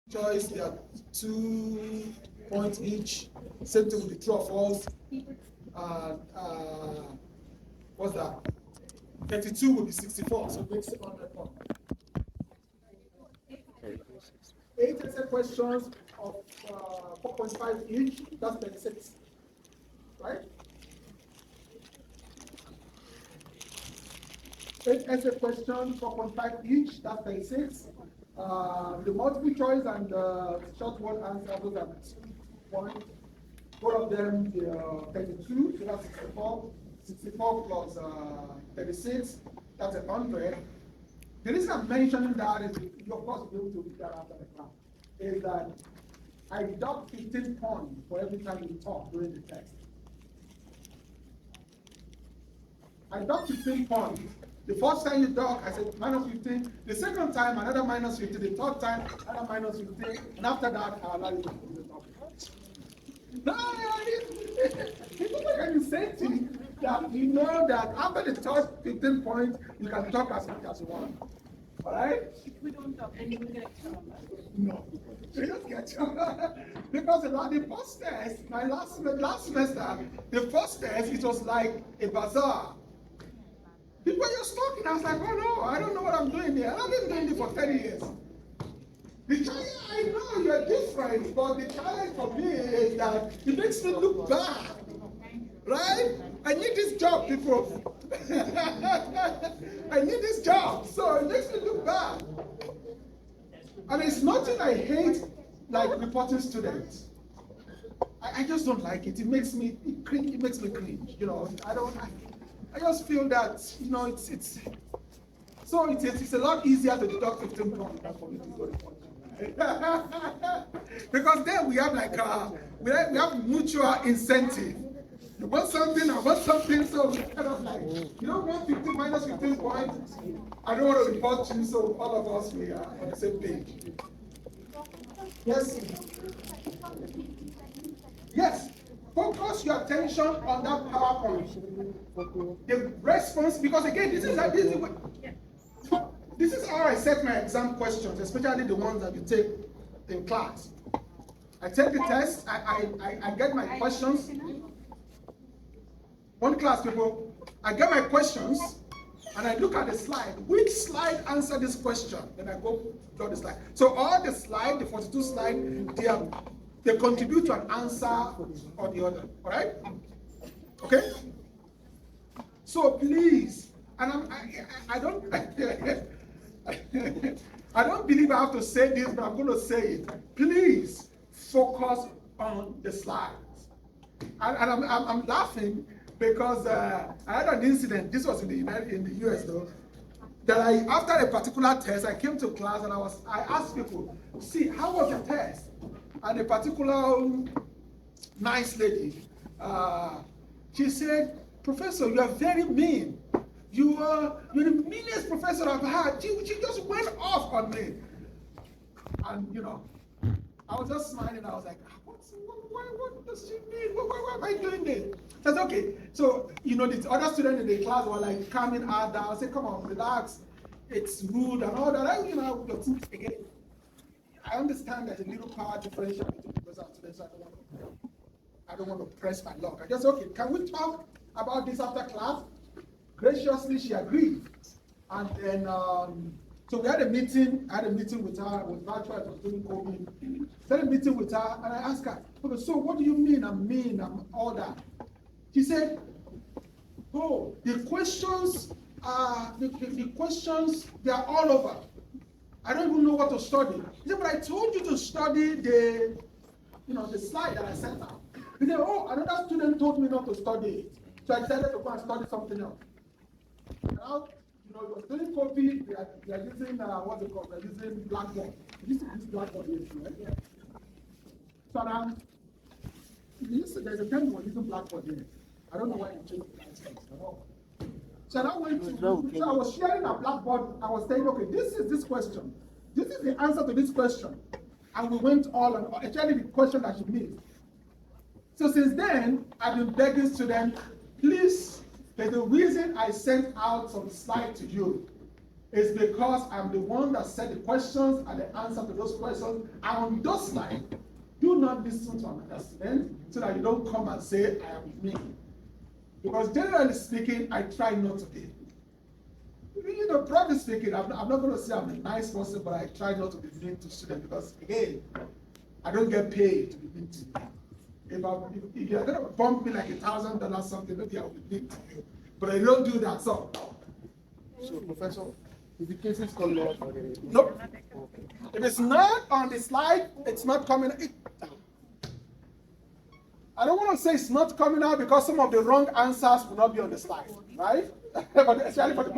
choice, they are 2 points each. Same thing with the true or false. What's that? 32 will be 64, so it makes it 100 points. 8 essay questions of 4.5 each, that's 36. Right? 8 essay questions, 4.5 each, that's 36. The multiple choice and the short word answer, those are 2 points. Both of them, they are 32, so that's 64. 64 plus 36, that's 100. The reason I'm mentioning that is, you of course will be able to read that after the class, is that I deduct 15 points for every time you talk during the test. I deduct 15 points. The first time you talk, I said minus 15. The second time, another minus 15. The third time, another minus 15. And after that, I'll allow you to do the topic. No, people when you say things that you know that after the third 15 points, you can talk as much as you want. All right? If we don't talk, then you will get trouble. No, you don't get because the first test, my last semester, the first test, it was like a bazaar. People were just talking. I was like, oh no, I don't know what I'm doing here. I've been doing this for 10 years. The challenge, I know you're different, but the challenge for me is that it makes me look bad. Right? I need this job, people. I need this job. So it makes me look bad. And it's nothing I hate like reporting students. I just don't like it. It makes me cringe. It makes me cringe. You know, I just feel that, you know, it's a lot easier to deduct 15 points than for me to go to 40. Because then we have like we have mutual incentive. You want something, I want something, so we kind of like, you don't want 15 minus 15 points. I don't want to report you, so all of us we are on the same page. Yes. Yes. Focus your attention on that PowerPoint. The response, because again, this is how I set my exam questions, especially the ones that you take in class. I take the test, I get my questions. One class, people, I get my questions, and I look at the slide. Which slide answer this question? Then I go draw the slide. So all the slide, the 42 slide, they contribute to an answer or the other. All right? Okay? So please, and I don't I don't believe I have to say this, but I'm going to say it. Please focus on the slides. And I'm laughing because I had an incident. This was in the US though. That after a particular test, I came to class and I asked people, see, how was the test? And a particular nice lady, she said, Professor, you are very mean. You're the meanest professor I've had. She just went off on me. And you know, I was just smiling. I was like, what does she mean? Why am I doing this? I said, okay. So, you know, the other students in the class were like calming her down. I said, come on, relax. It's rude and all that. You know, again, I understand there's a little power differential between professor and students. So I don't want to press my luck. I just, okay, can we talk about this after class? Graciously, she agreed. And then, so we had a meeting. I had a meeting with her. It was virtual. It was during COVID. Had a meeting with her, and I asked her, okay, so what do you mean I'm mean? I'm all that. She said, oh, the questions the questions, they are all over. I don't even know what to study. She said, but I told you to study the slide that I sent out. He said, oh, another student told me not to study it. So I decided to go and study something else. Now, you know, it was during COVID, we are using, what's it called? We are using Blackboard. We used to use Blackboard here, right? Yeah. So now, there's a time we're using Blackboard here. I don't know why you changed the at all. So I went to, so I was sharing a Blackboard. I was saying, okay, this is this question. This is the answer to this question. And we went all and actually the question that she missed. So since then, I've been begging students, please, there's a reason I sent out some slides to you. It's because I'm the one that set the questions and the answer to those questions. And on those slides, do not listen to another student so that you don't come and say, I am me. Because generally speaking, I try not to be. You know, broadly speaking, I'm not going to say I'm a nice person, but I try not to be mean to students because, again, I don't get paid to be mean to you. If you're going to bump me like $1,000 something, maybe I will be mean to you. But I don't do that. So Professor, if the cases come out, nope. If it's not on the slide, it's not coming. I don't want to say it's not coming out because some of the wrong answers will not be on the slide, right? But especially for the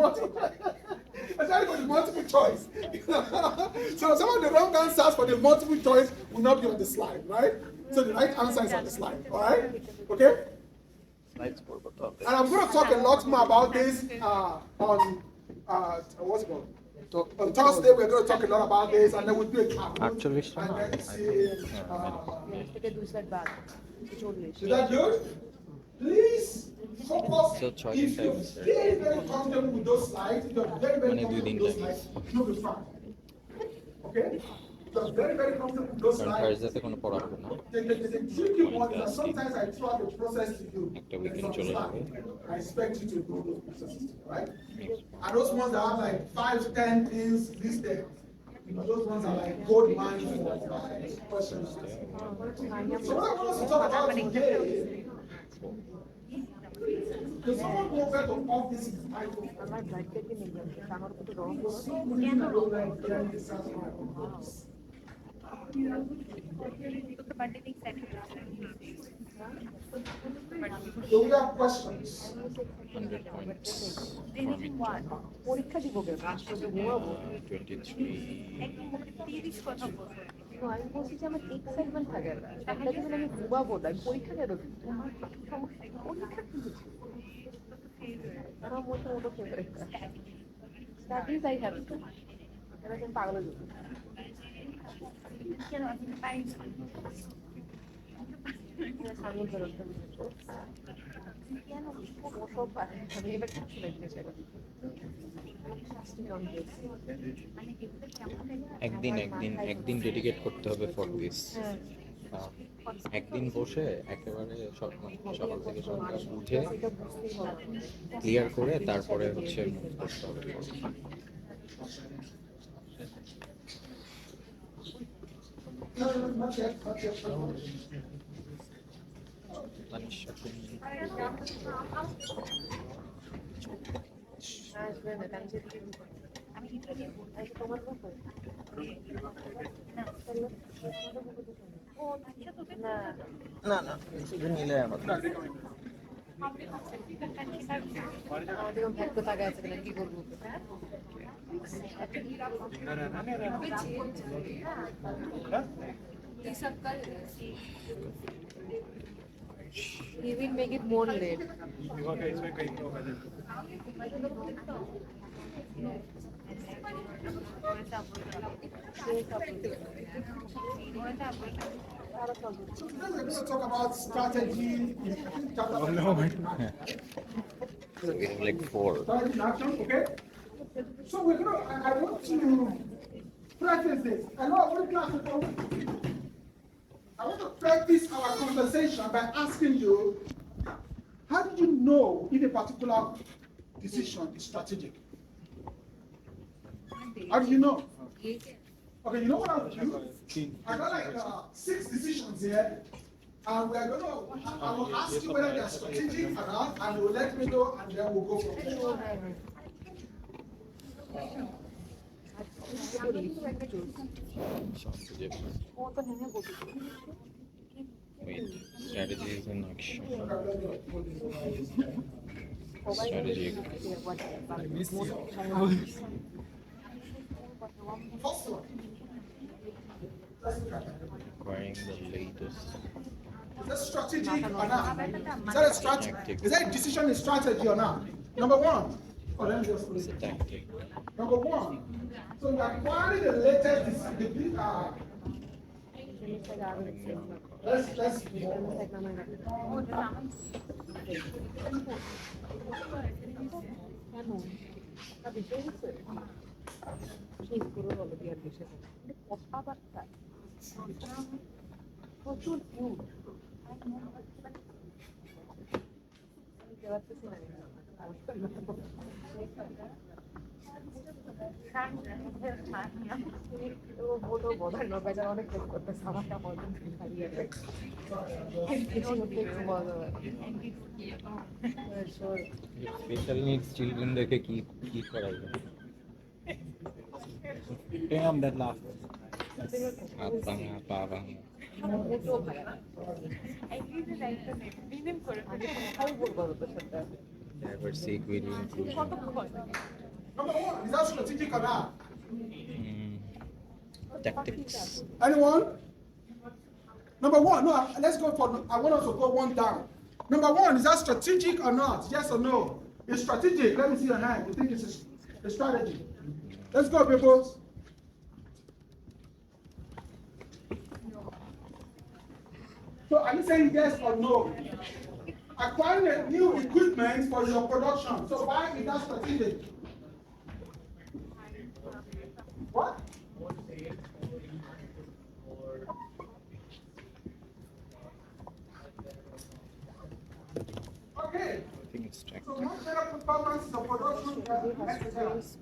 multiple choice. So some of the wrong answers for the multiple choice will not be on the slide, right? So the right answer is on the slide, all right? Okay? And I'm going to talk a lot more about this on what's it called? On Thursday, we're going to talk a lot about this, and then we'll do a Kahoot, and then see. Is that good? Please focus. So, If you're very comfortable with those slides, if you're very comfortable with those slides, you'll be fine. Okay? If you're very comfortable with those কারণ slides. থার্সডেতে কোনো পড়া হবে না The tricky one is that sometimes I throw out the process to you. একটা weekend It's on চলে slide. যাবে। I expect you to do those processes, right? And those ones that have like 5, 10 things listed, you know, those ones are like gold mine for questions. So what I want us to talk about today, does someone go back to all this in the Bible? Do we have questions? 100 points পরীক্ষা দিব কেন রাষ্ট্রকে ঘুমাবো 23 আমি বলছি যে আমার excitement থাকে না একটা দিন আমি ঘুমাবো না পরীক্ষা কেন দিব পরীক্ষা কিন্তু আমার মতো মতো favourite studies I have to এটা কিন্তু পাগল হয়ে যাবে সামিল করতে আমি এবার কিছু দেখতে চাই একদিন ডেডিকেট করতে হবে ফর দিস একদিন বসে একেবারে সকাল থেকে সন্ধ্যা উঠে ক্লিয়ার করে তারপরে হচ্ছে করতে হবে না না শুধু নিলে আমাদের ভক্ত টাকা আছে কিনা কি করবো He will make it more late. Let's talk about strategy in chapter 5. like 4 Strategy in action, okay? So we're gonna. I want to practice this. I know I've already class before. I want to practice our conversation by asking you, how do you know if a particular decision is strategic? How do you know? Okay, you know what I'll do? I got like 6 decisions here, and we're gonna. I will ask you whether they're strategic or not, and you will let me know, and then we'll go from there. strategies in action strategic First one. acquiring the latest Is that strategic or not? Is that a strategy? Is that a decision in strategy or not? Number 1. Oh, let me just put it. tactic Number 1. So you're acquiring the latest let's একটা বিষয় হচ্ছে সেই পুরো হলো বিয়ার বিষয় কিন্তু কথাবার্তা প্রচুর কিউট অনেক করতেছে আমাকে আমার হারিয়ে স্পেশাল নিডস চিলড্রেনদেরকে কি কি করা যায়? Damn, that laugh. হাত ভাঙা, পা ভাঙা। Never see greedy inclusion. Number one, is that strategic or not? Tactics. Anyone? Number one, no, let's go for, I want us to go one down. Number one, is that strategic or not? Yes or no? It's strategic. Let me see your hand. You think it's a strategy? Let's go, people. So are you saying yes or no? Acquiring new equipment for your production. So why is that strategic? What? Okay. I think it's So tactics. much better performance is a production exercise.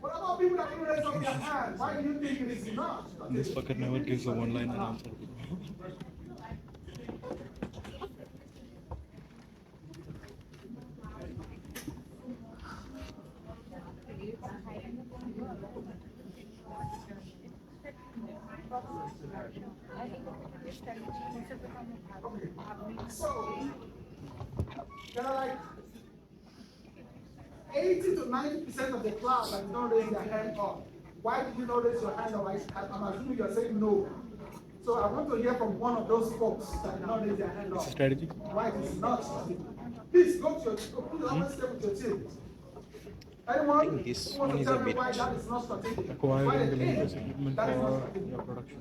What about people that don't raise up their hand? Why do you think it is not? This fucker never gives a one-liner answer. So, there are like 80 to 90% of the class that don't raise their hand up. Why did you not raise your hand up? I'm assuming you're saying no. So I want to hear from one of those folks that did not raise their hand up. Strategy. Why it is not strategic? Please go to your put the other step with your team. Anyone? I think this who want one to is tell a me bit- why that is not strategic? Why Acquiring the the thing latest equipment that is not for strategic? your production.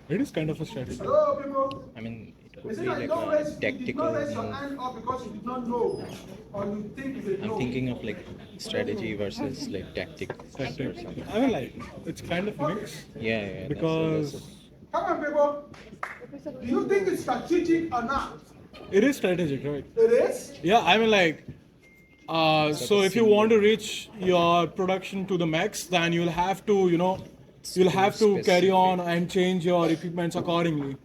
It is kind of a strategy. Hello, people. I mean, it could Is be it like like don't a raise, you did tactical not raise your move. hand up because you did not know, or you think it's a no? I'm thinking of like strategy versus like tactics or Tactic. something. I mean, like, it's kind of mixed Yeah, yeah. because Come on, people. Do you think it's strategic or not? it is strategic, right? It is. Yeah, I mean, like, so if you want to reach your production to the max, then you'll have to, you'll have to carry on and change your equipments accordingly.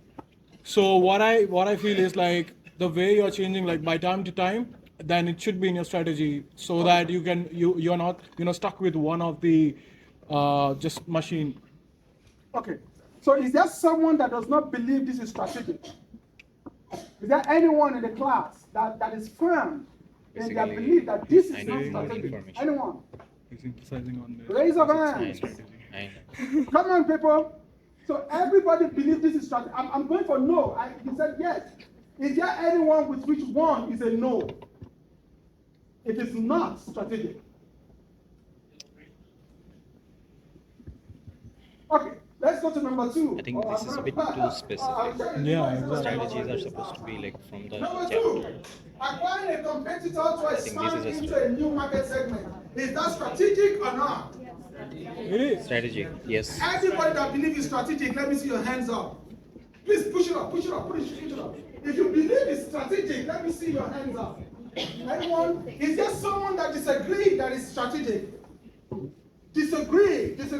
So what I feel is like the way you're changing, like by time to time, then it should be in your strategy so that you're not stuck with one of the just machine. Okay. So is there someone that does not believe this is strategic? Is there anyone in the class that is firm in their Basically, belief that this I is need not more strategic? information. Anyone? He's emphasizing on this. Raise your I hand. know. Come on, people. So everybody believes this is strategic. I'm going for no. He said yes. Is there anyone with which one is a no? It is not strategic. Okay, let's go to number 2. I think this is a bit too specific. Yeah, exactly. Strategies are supposed to be like from the Number chapter. 2, acquiring a competitor to think this expand is a into a new market segment. Is that strategic or not? It is. Strategy, yes. Everybody that believes it's strategic, let me see your hands up. Please push it up, push it up, push it up. If you believe it's strategic, let me see your hands up. Anyone? Is there someone that disagrees that it's strategic? Disagree. Do you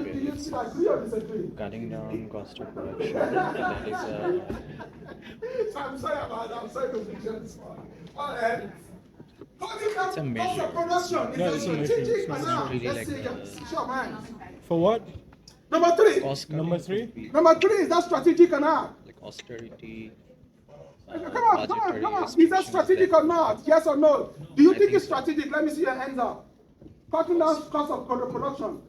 agree or disagree? Cutting down cost of production. That is I'm sorry about that. I'm sorry to be this one. All right. It's a measure. Cost of production. Yeah, Is it's that a measure. strategic It's or not not? really Let's like see. a- Show of hands. For what? Number 3. cost cutting Number could 3? be Number 3, is that strategic or not? like austerity. Come on. budgetary Is that restrictions strategic that- or not? Yes or no? Do you I think think it's so. strategic? Let me see your hands up. Cutting down cost of production.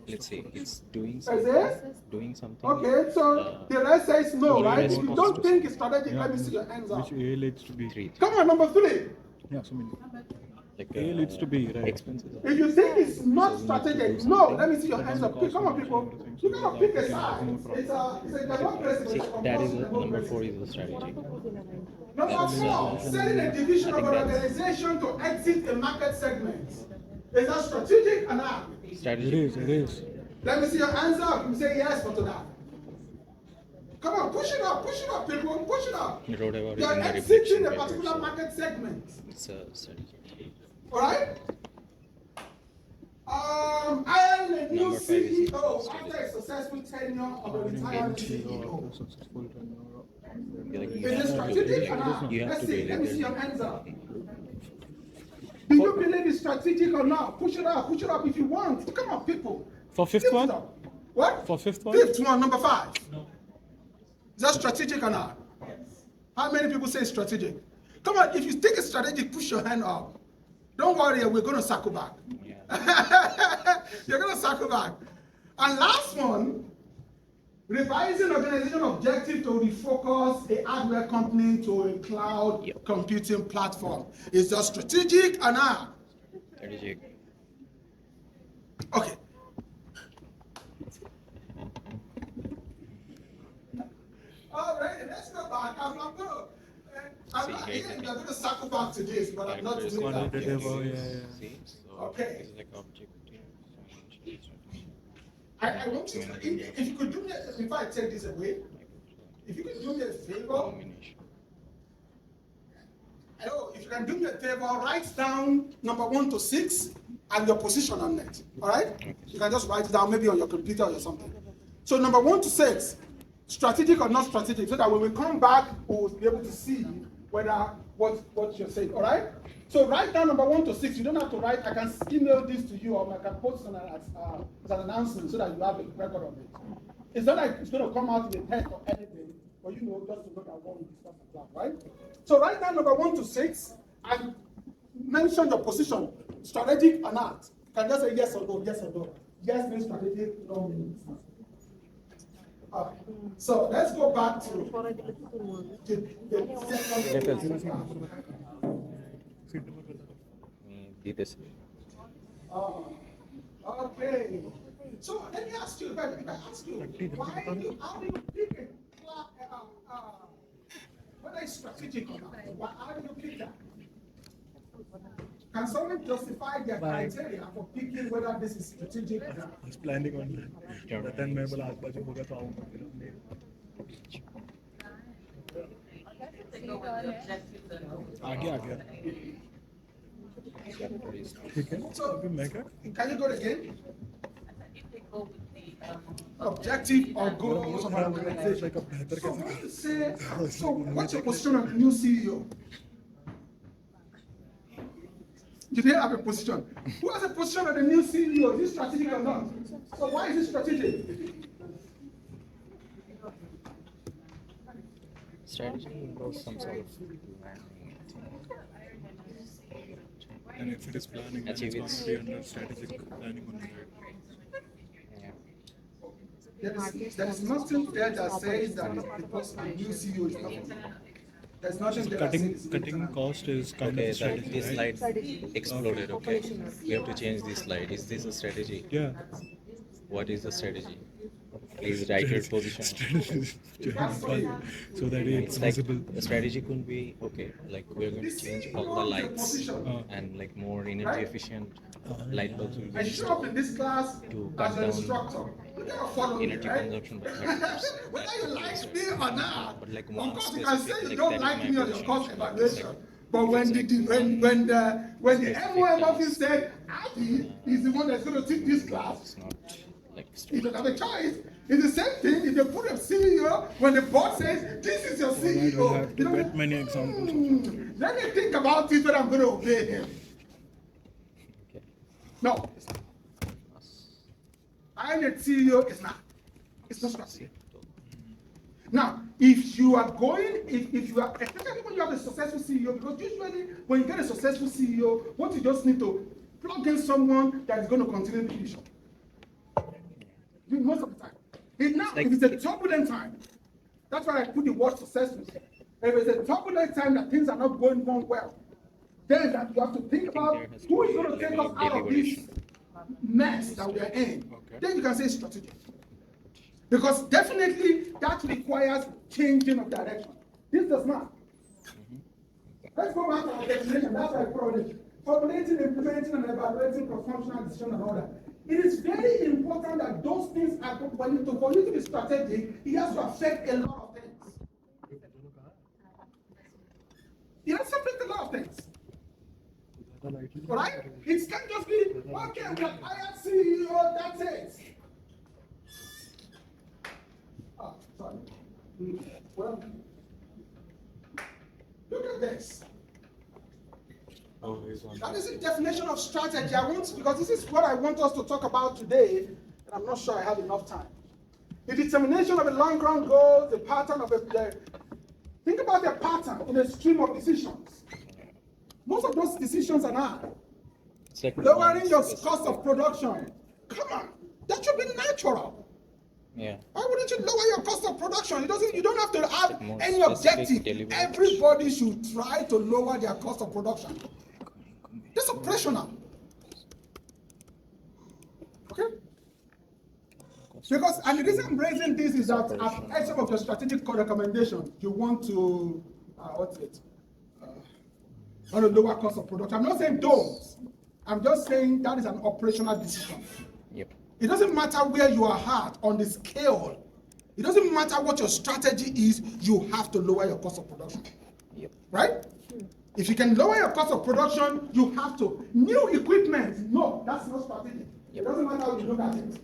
Let's say it's doing Is something. it? Doing something. Okay, so the rest says no, Only right? If you response don't to think it's strategic, let me Yeah. see your hands up. Which A leads to B. 3. Come on, number 3. Yeah, so many. Like A leads to B, right? expenses. If you think it's not So we need to strategic, do no, something let me see your that hands doesn't up. cost Come on, much people. and everything, You so cannot that pick a we can have side. more profit. It's a democracy. See, but it's a that is compulsory number democracy. 4 is the strategy. Number four, selling a division of an organization to exit a market segment. Is that strategic or not? Strategy. It is. Let me see your hands up. You say yes for that. Come on, push it up, people, push it up. Wrote about it You're in the exiting reflection a paper, particular so market segment. it's a strategy. All right? I am a new Number 5 is CEO after a successful tenure of a retired CEO. Like, Is it strategic or not? you have Let's to see. be Let me see your like hands up. Do you believe it's strategic or not? Push it up if you want. Come on, people. For fifth Lift it one? up. What? For fifth one? Fifth one, number 5. Is that strategic or not? How many people say it's strategic? Come on, if you think it's strategic, push your hand up. Don't worry, we're going to circle back. You're going to circle back. And last one, revising organization objective to refocus a hardware company to a cloud computing platform. Is that strategic or not? strategic. Okay. All right, let's go back. I'm not going to circle back to this, but I'm not doing that. See, so Okay. it's like objective. I want you to, if you could do me, if I take this away, if you could do me a favor, Domination. if you can do me a favor, write down number 1 to 6 and your position on it. All right? You can just write it down maybe on your computer or something. So number 1 to 6, strategic or not strategic, so that when we come back, we'll be able to see whether what you're saying. All right? So write down number 1 to 6. You don't have to write. I can email this to you, or I can post it as an announcement so that you have a record of it. It's not like it's going to come out in a text or anything, but just to look at what we discussed in class, right? So write down number 1 to 6 and mention your position, strategic or not. You can just say yes or no, yes or no. Yes means strategic, no means not. So let's go back to the second. দিতেছে Okay. So let me ask you, if I ask you, how do you pick whether it's strategic or not? How do you pick that? Can someone justify their criteria for picking whether this is strategic or not? I was planning on that. But then मैं बोला आसपास होगा तो आऊँगा फिर. आ गया. ठीक है. So, अभी मैं क्या? can you go again? Objective or goals of an organization. So when you say, so what's your position on the new CEO? You didn't have a position. Who has a position on the new CEO? Is it strategic or not? So why is it strategic? strategy involves some sort of planning. And if it is planning, then Achieve it's going to be under strategic planning only. There is nothing there that says that because the new CEO is not. There's nothing there that says Cutting cost is kind Okay, of strategy, this right? slide exploded. Okay, we have to change this slide. Is this a strategy? Yeah. What is the strategy? Please write your position. So that it's It's like visible. a strategy could be okay. Like we're going to change all the lights and like more energy efficient light bulbs will I be show up in this class To as cut an down instructor. You gotta follow me, energy right? consumption by 30%. Whether you like me or not, But like of one course you can say specific, you like don't that like is me my on your position. course So evaluation. like, But when the MOM office said, Adi is the one that's going to teach this class, it's not like you don't have a choice. It's the same thing if you put a CEO, when the board says, this is your I CEO. don't have You to know, get many examples. let me think about it when I'm going to obey him. okay. No. I'm a CEO, it's not. It's not strategy. Now, if you are going, if you are, especially when you have a successful CEO, because usually when you get a successful CEO, what you just need to plug in someone that is going to continue the vision. Most of the time. If it's a turbulent time, that's why I put the word successful. If it's a turbulent time that things are not going on well, then that you have to think about who is going to take us out of this mess that we are in. Okay. Then you can say strategic. Because definitely that requires changing of direction. This does not. Let's go back to our definition. That's why I brought it. Formulating, implementing, and evaluating cross-functional decision and order. It is very important that those things are for you to be strategic. It has to affect a lot of things. It has to affect a lot of things. Right? It can't just be, okay, we have hired CEO, that's it. Oh, sorry. Well, look at this. Oh, he's on. That is the definition of strategy. Because this is what I want us to talk about today, and I'm not sure I have enough time. The determination of a long-run goal, the pattern of think about the pattern in a stream of decisions. Most of those decisions are not. It's like Lowering your it's- cost of production. Come on, that should be natural. Yeah. Why wouldn't you lower your cost of production? You don't have to have More any specific, objective. deliberate. Everybody should try to lower their cost of production. That's operational. Okay? Because, and the reason I'm raising this is that as some of your strategic recommendation, you want to, what's it? On a lower cost of production. I'm not saying don't. I'm just saying that is an operational decision. Yep. It doesn't matter where you are at on the scale. It doesn't matter what your strategy is, you have to lower your cost of production. Yep. Right? If you can lower your cost of production, you have to. New equipment, no, that's not strategic. It doesn't matter how you look at it.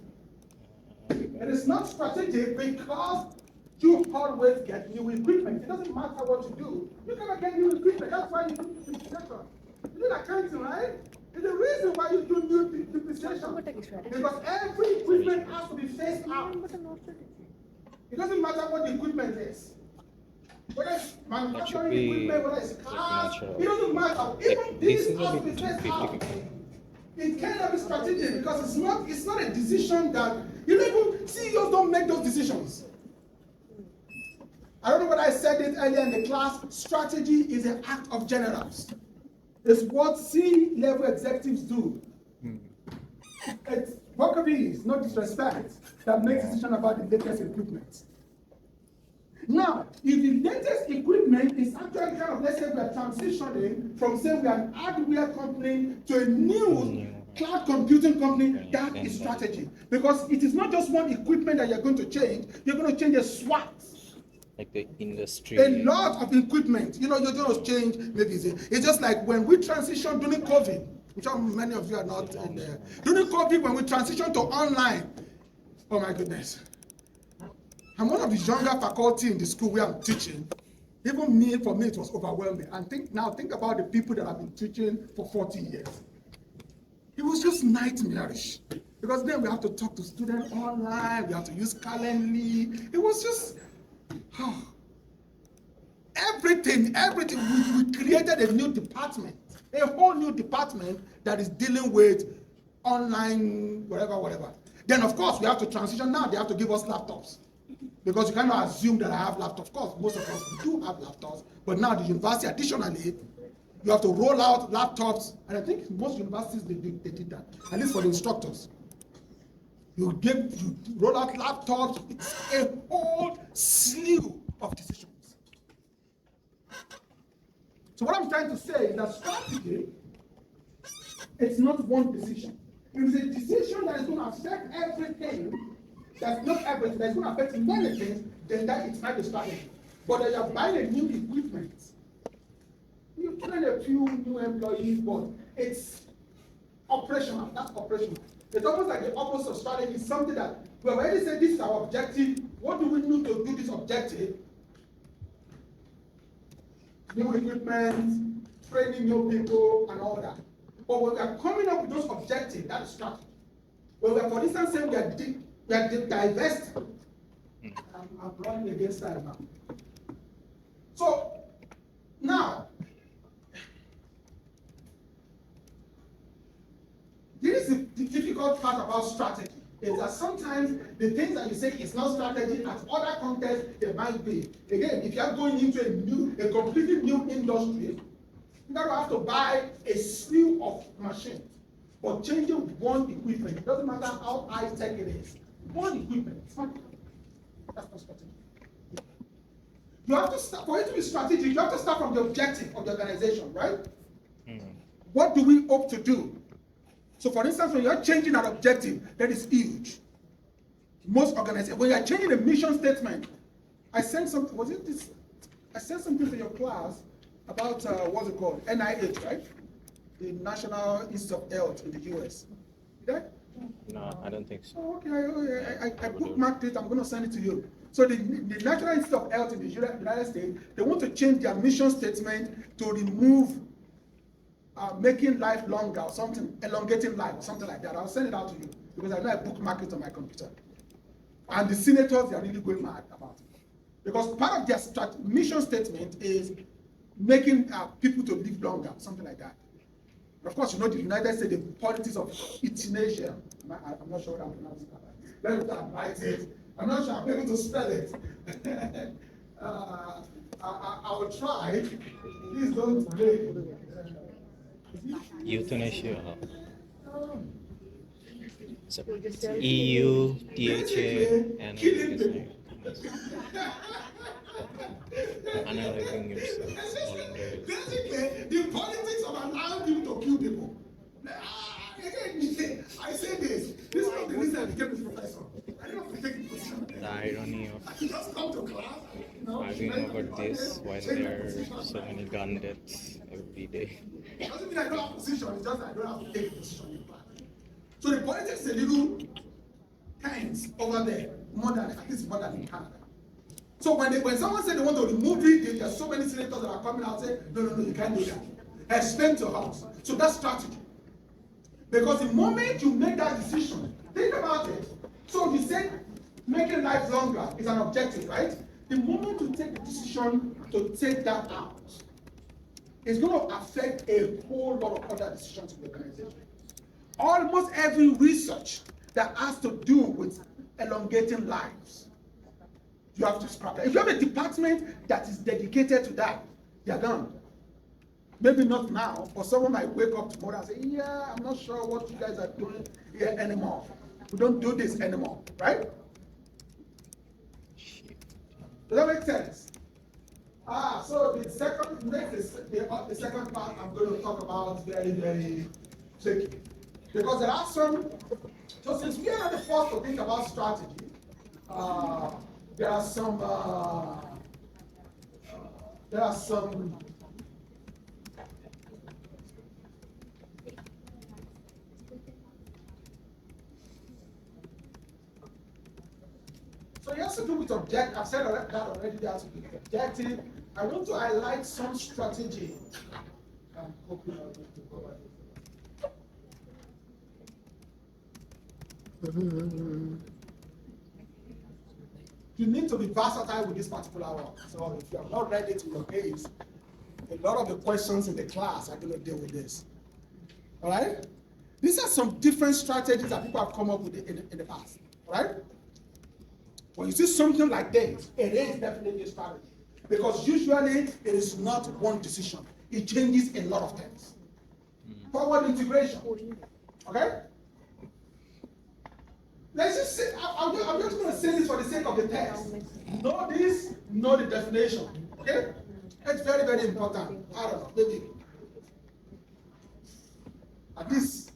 It is not strategic because you always get new equipment. It doesn't matter what you do. You cannot get new equipment. That's why you do depreciation. You do accounting, right? It's the reason why you do new depreciation. Because every equipment has to be phased out. It doesn't matter what the equipment is. Whether it's manufacturing be equipment, whether it's like cars, natural. it doesn't matter. Even Like, this this is has a to be bit phased out. 50-50. It cannot be strategic because it's not a decision that even CEOs don't make those decisions. I don't know what I said it earlier in the class. Strategy is an act of generals. It's what C-level executives do. It's workaries, no disrespect, that makes decision about the latest equipment. Now, if the latest equipment is actually kind of, let's say we are transitioning from saying we are an hardware company to a new cloud computing company, that is strategy. Because it is not just one equipment that you're going to change, you're going to change a SWAT. Like the industry. A lot of equipment. You're going to change, maybe it's just like when we transitioned during COVID, which many of you are not in there. During COVID, when we transitioned to online, oh my goodness. I'm one of the younger faculty in the school where I'm teaching. Even me, for me, it was overwhelming. And think about the people that have been teaching for 40 years. It was just nightmarish. Because then we have to talk to students online, we have to use Calendly. It was just, everything. We created a new department, a whole new department that is dealing with online, whatever. Then, of course, we have to transition now. They have to give us laptops. Because you cannot assume that I have laptops. Of course, most of us do have laptops. But now the university, additionally, you have to roll out laptops. And I think most universities, they did that. At least for the instructors. You roll out laptops. It's a whole slew of decisions. So what I'm trying to say is that strategy, it's not one decision. It is a decision that is going to affect everything. That's not everything. That's going to affect many things. Then that it's not a strategy. But that you're buying a new equipment. You train a few new employees, but it's operational. That's operational. It's almost like the opposite of strategy. It's something that we already said this is our objective. What do we need to do this objective? New equipment, training new people, and all that. But when we are coming up with those objectives, that is strategy. When we are, for instance, saying we are divesting. I'm running against that now. So, now, this is the difficult part about strategy, is that sometimes the things that you say is not strategy, at other contexts, they might be. Again, if you are going into a completely new industry, you don't have to buy a slew of machines, but changing one equipment, it doesn't matter how high-tech it is. One equipment, that's not strategy. You have to start, for it to be strategic, you have to start from the objective of the organization, right? What do we hope to do? So for instance, when you're changing an objective, that is huge. Most organizations, when you're changing a mission statement, I sent something, was it this? I sent something to your class about, what's it called? NIH, right? The National Institute of Health in the US. Did I? No, I don't think so. Oh, okay, I bookmarked it, I'm gonna send it to you. So the National Institute of Health in the United States, they want to change their mission statement to remove making life longer or something, elongating life or something like that. I'll send it out to you because I know I bookmarked it on my computer. And the senators, they are really going mad about it. Because part of their mission statement is making people to live longer, something like that. Of course, you know the United States, the politics of euthanasia. I'm not sure what I'm pronouncing that. Let me try and write it. I'm not sure I'm able to spell it. I will try. Please don't break. Euthanasia. So, EUTHA unaliving yourself voluntarily. Basically, the politics of allowing people to kill people. Again, I say this. This is not the reason I became this professor. I don't have to take a position. The irony of I just come to class. arguing over this while there are so many gun deaths every day. It doesn't mean I don't have a position, it's just that I don't have to take a position in class. So the politics is a little tense over there, at least more than in Canada. So when someone said they want to remove it, there are so many senators that are coming out and say, no, you can't do that. Explain to us. So that's strategy. Because the moment you make that decision, think about it. So you said making life longer is an objective, right? The moment you take the decision to take that out, it's going to affect a whole lot of other decisions in the organization. Almost every research that has to do with elongating lives, you have to scrap that. If you have a department that is dedicated to that, they are done. Maybe not now, but someone might wake up tomorrow and say, yeah, I'm not sure what you guys are doing here anymore. We don't do this anymore, right? Does that make sense? So the second part I'm going to talk about very, very tricky. Because there are some, so since we are not the first to think about strategy, there are some so it has to do with objective. I've said that already. There has to be objective. I want to highlight some strategy. You need to be versatile with this particular one. So if you have not read it in your pace, a lot of the questions in the class are going to deal with this. All right? These are some different strategies that people have come up with in the past. All right? When you see something like this, it is definitely a strategy. Because usually it is not one decision. It changes a lot of things. Forward integration. Okay? Let's just say, I'm just going to say this for the sake of the text. Know this, know the definition. Okay? It's very, very important. I don't know, maybe at least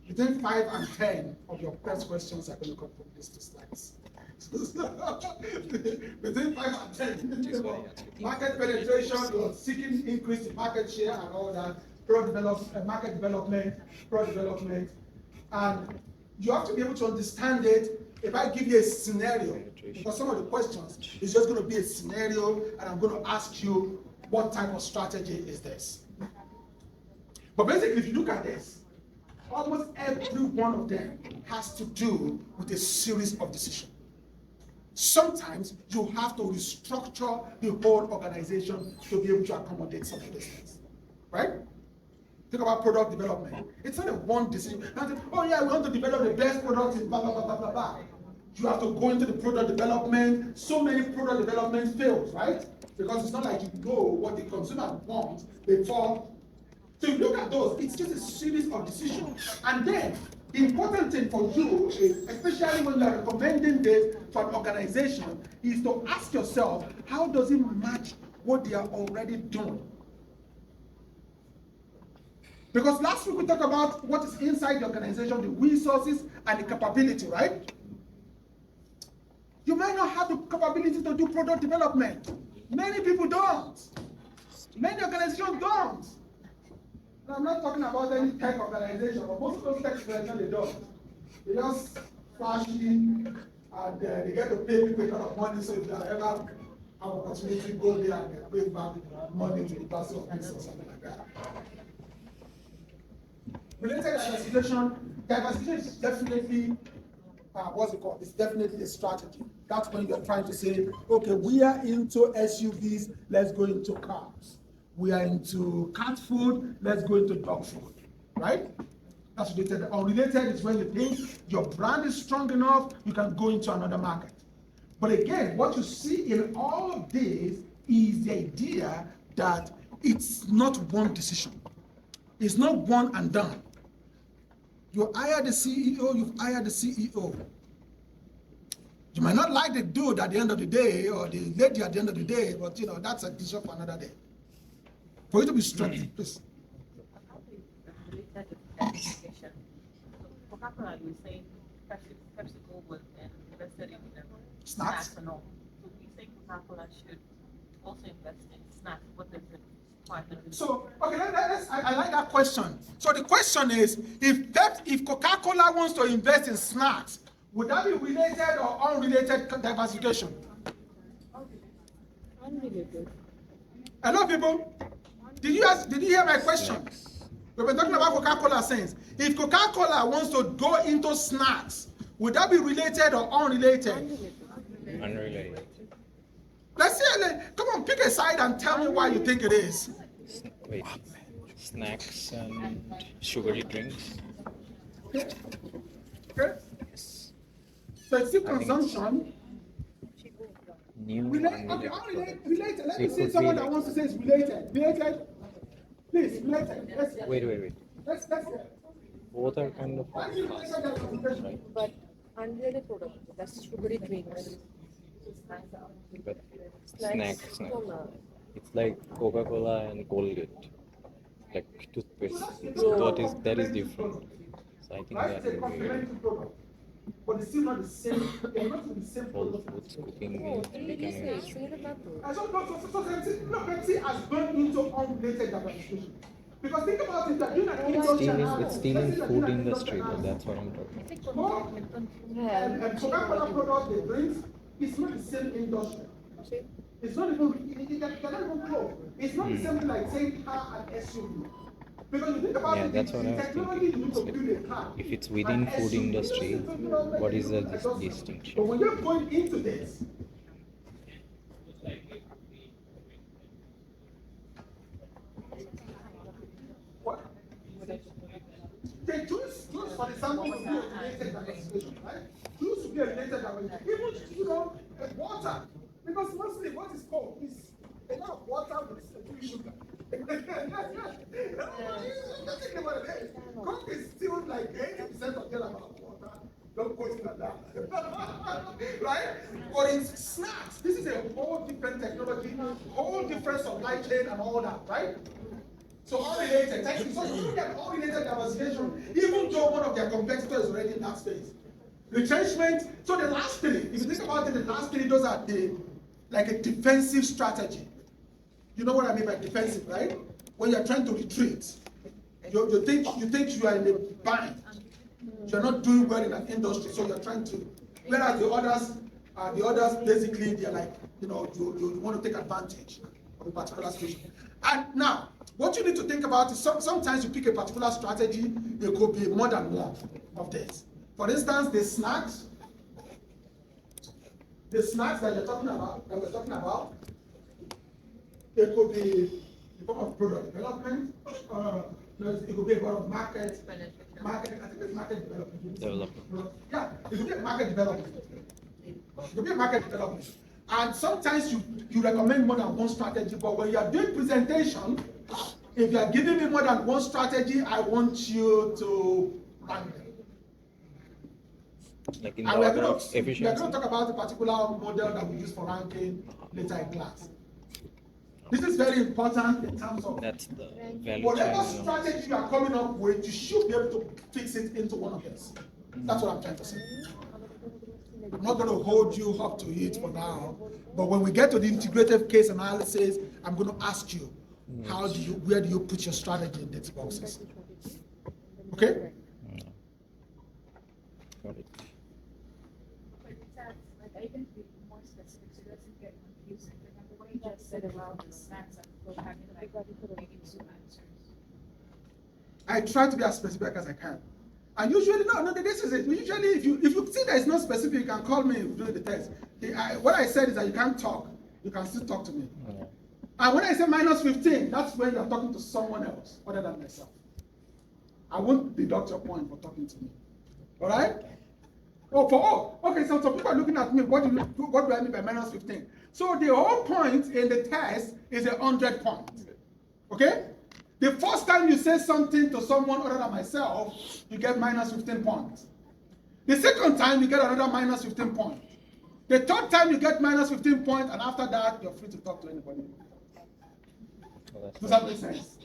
between 5 and 10 of your first questions are going to come from these two slides. Between 5 and 10. Market penetration, you're seeking increase in market share and all that, market development, product development, and you have to be able to understand it. If I give you a scenario, because some of the questions is just going to be a scenario, and I'm going to ask you what type of strategy is this. But basically, if you look at this, almost every one of them has to do with a series of decisions. Sometimes you have to restructure the whole organization to be able to accommodate some of these things, right? Think about product development. It's not a one decision. Oh yeah, we want to develop the best product in blah, blah, blah, blah, blah, blah. You have to go into the product development. So many product development fails, right? Because it's not like you know what the consumer wants before. So you look at those, it's just a series of decisions. And then The important thing for you is, especially when you are recommending this to an organization, is to ask yourself, how does it match what they are already doing? Because last week we talked about what is inside the organization, the resources and the capability, right? You might not have the capability to do product development. Many people don't. Many organizations don't. Now, I'm not talking about any tech organization, but most of those tech organizations, they don't. They just flashy and they get to pay people a lot of money, so if they ever have opportunity, go there and pay back money to the person of peace or something like that. Related diversification is definitely, what's it called? It's definitely a strategy. That's when you're trying to say, okay, we are into SUVs, let's go into cars. We are into cat food, let's go into dog food, right? That's related. Unrelated is when you think your brand is strong enough, you can go into another market. But again, what you see in all of this is the idea that it's not one decision. It's not one and done. You hire the CEO, you've hired the CEO. You might not like the dude at the end of the day or the lady at the end of the day, but you know, that's a decision for another day. For you to be strengthened, please. Coca-Cola, you saying PepsiCo was invested in Snacks? and all. So we say Coca-Cola should also invest in snacks. What does it require? So, okay, I like that question. So the question is, if Coca-Cola wants to invest in snacks, would that be related or unrelated diversification? Unrelated. Hello, people. Did you hear my question? We've been talking about Coca-Cola since. If Coca-Cola wants to go into snacks, would that be related or unrelated? Unrelated. Let's see. Come on, pick a side and tell me why you think it is. Wait. Snacks and sugary drinks. Okay. Okay. So it's still consumption. New Related. Okay, unrelated. related. Let me It see could someone be- that wants to say it's related. Related. Please, related. Let's Wait. Let's Both are kind of Why do you fast related food, diversification? right? But unrelated product, that's sugary drinks. But Snacks. snacks. Cola. It's like Coca-Cola and Colgate, like toothpaste. That is different. So I think Right? that It's a will be complementary product. But it's still not the same. They're not the same all product. foods, cooking Oh, meals, did you chicken say meals. similar to? And so Pepsi has gone into unrelated diversification. Because think about it, that doing an industry analysis. It's still let's in say that food doing an industry, industry but that's what I'm analysis. talking about. And Coca-Cola product, the drinks, it's not the same industry. It's not even, they're not even close. It's not the same thing like saying car and SUV. Because you think about Yeah, it, that's the what I was technology thinking. you need to build a car. If it's within an food SUV, industry, what is the adjustment. distinction? But when you're going into this, what? They choose, for example, to be a related diversification, right? Choose to be a related diversification. Even, water. Because mostly what is called is a lot of water with free sugar. Coke is still like 80% of them about water. Don't quote it like that. Right? But in snacks, this is a whole different technology, whole different supply chain and all that, right? So unrelated, thank you. So you look at unrelated diversification, even though one of their competitors is already in that space. Retrenchment, so the last three, if you think about it, the last three, those are like a defensive strategy. You know what I mean by defensive, right? When you're trying to retreat, you think you are in a bind. You're not doing well in an industry, so you're trying to. Whereas the others basically they're like, you want to take advantage of a particular situation. And now, what you need to think about is sometimes you pick a particular strategy, there could be more than one of this. For instance, the snacks that we're talking about, it could be a form of product development, it could be a form of market development. Yeah, it could be a market development. It could be a market development. And sometimes you recommend more than one strategy, but when you are doing presentation, if you are giving me more than one strategy, I want you to rank them. Like in And the we are order going of to efficiency. talk about a particular model that we use for ranking later in class. This is very important in terms of That's the value whatever chain. strategy you are coming up with, you should be able to fix it into one of this. That's what I'm trying to say. I'm not going to hold you up to it for now, but when we get to the integrative case analysis, I'm going to ask you, where do you put your strategy in these boxes? Okay? Got it. But it's like I can be more specific so it doesn't get confusing. Remember what you just said about the stats and vocabulary, maybe two answers. I try to be as specific as I can. And usually, no, this is it. Usually, if you see that it's not specific, you can call me during the test. What I said is that you can't talk. You can still talk to me. Yeah. And when I say minus 15, that's when you're talking to someone else other than myself. I won't deduct your point for talking to me. All right? Okay, so some people are looking at me. What do I mean by minus 15? So the whole point in the test is 100 points. Okay? The first time you say something to someone other than myself, you get minus 15 points. The second time, you get another minus 15 points. The third time, you get minus 15 points, and after that, you're free to talk to anybody. Does that make sense?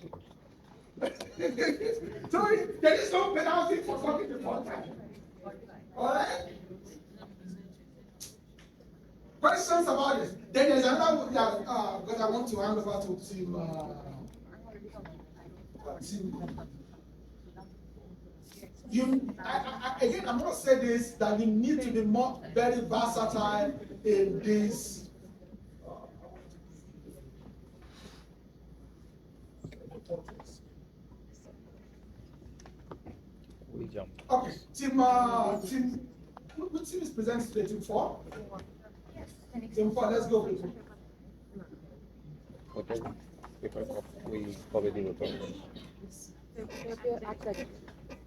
So there is no penalty for talking the fourth time. All right? Questions about this? Then there's another one that because I want to hand over to Tim. Again, I'm going to say this, that you need to be very versatile in this. We jump. Okay, which team is presenting today? Team 4? Team 4, let's go. Okay. We probably do it.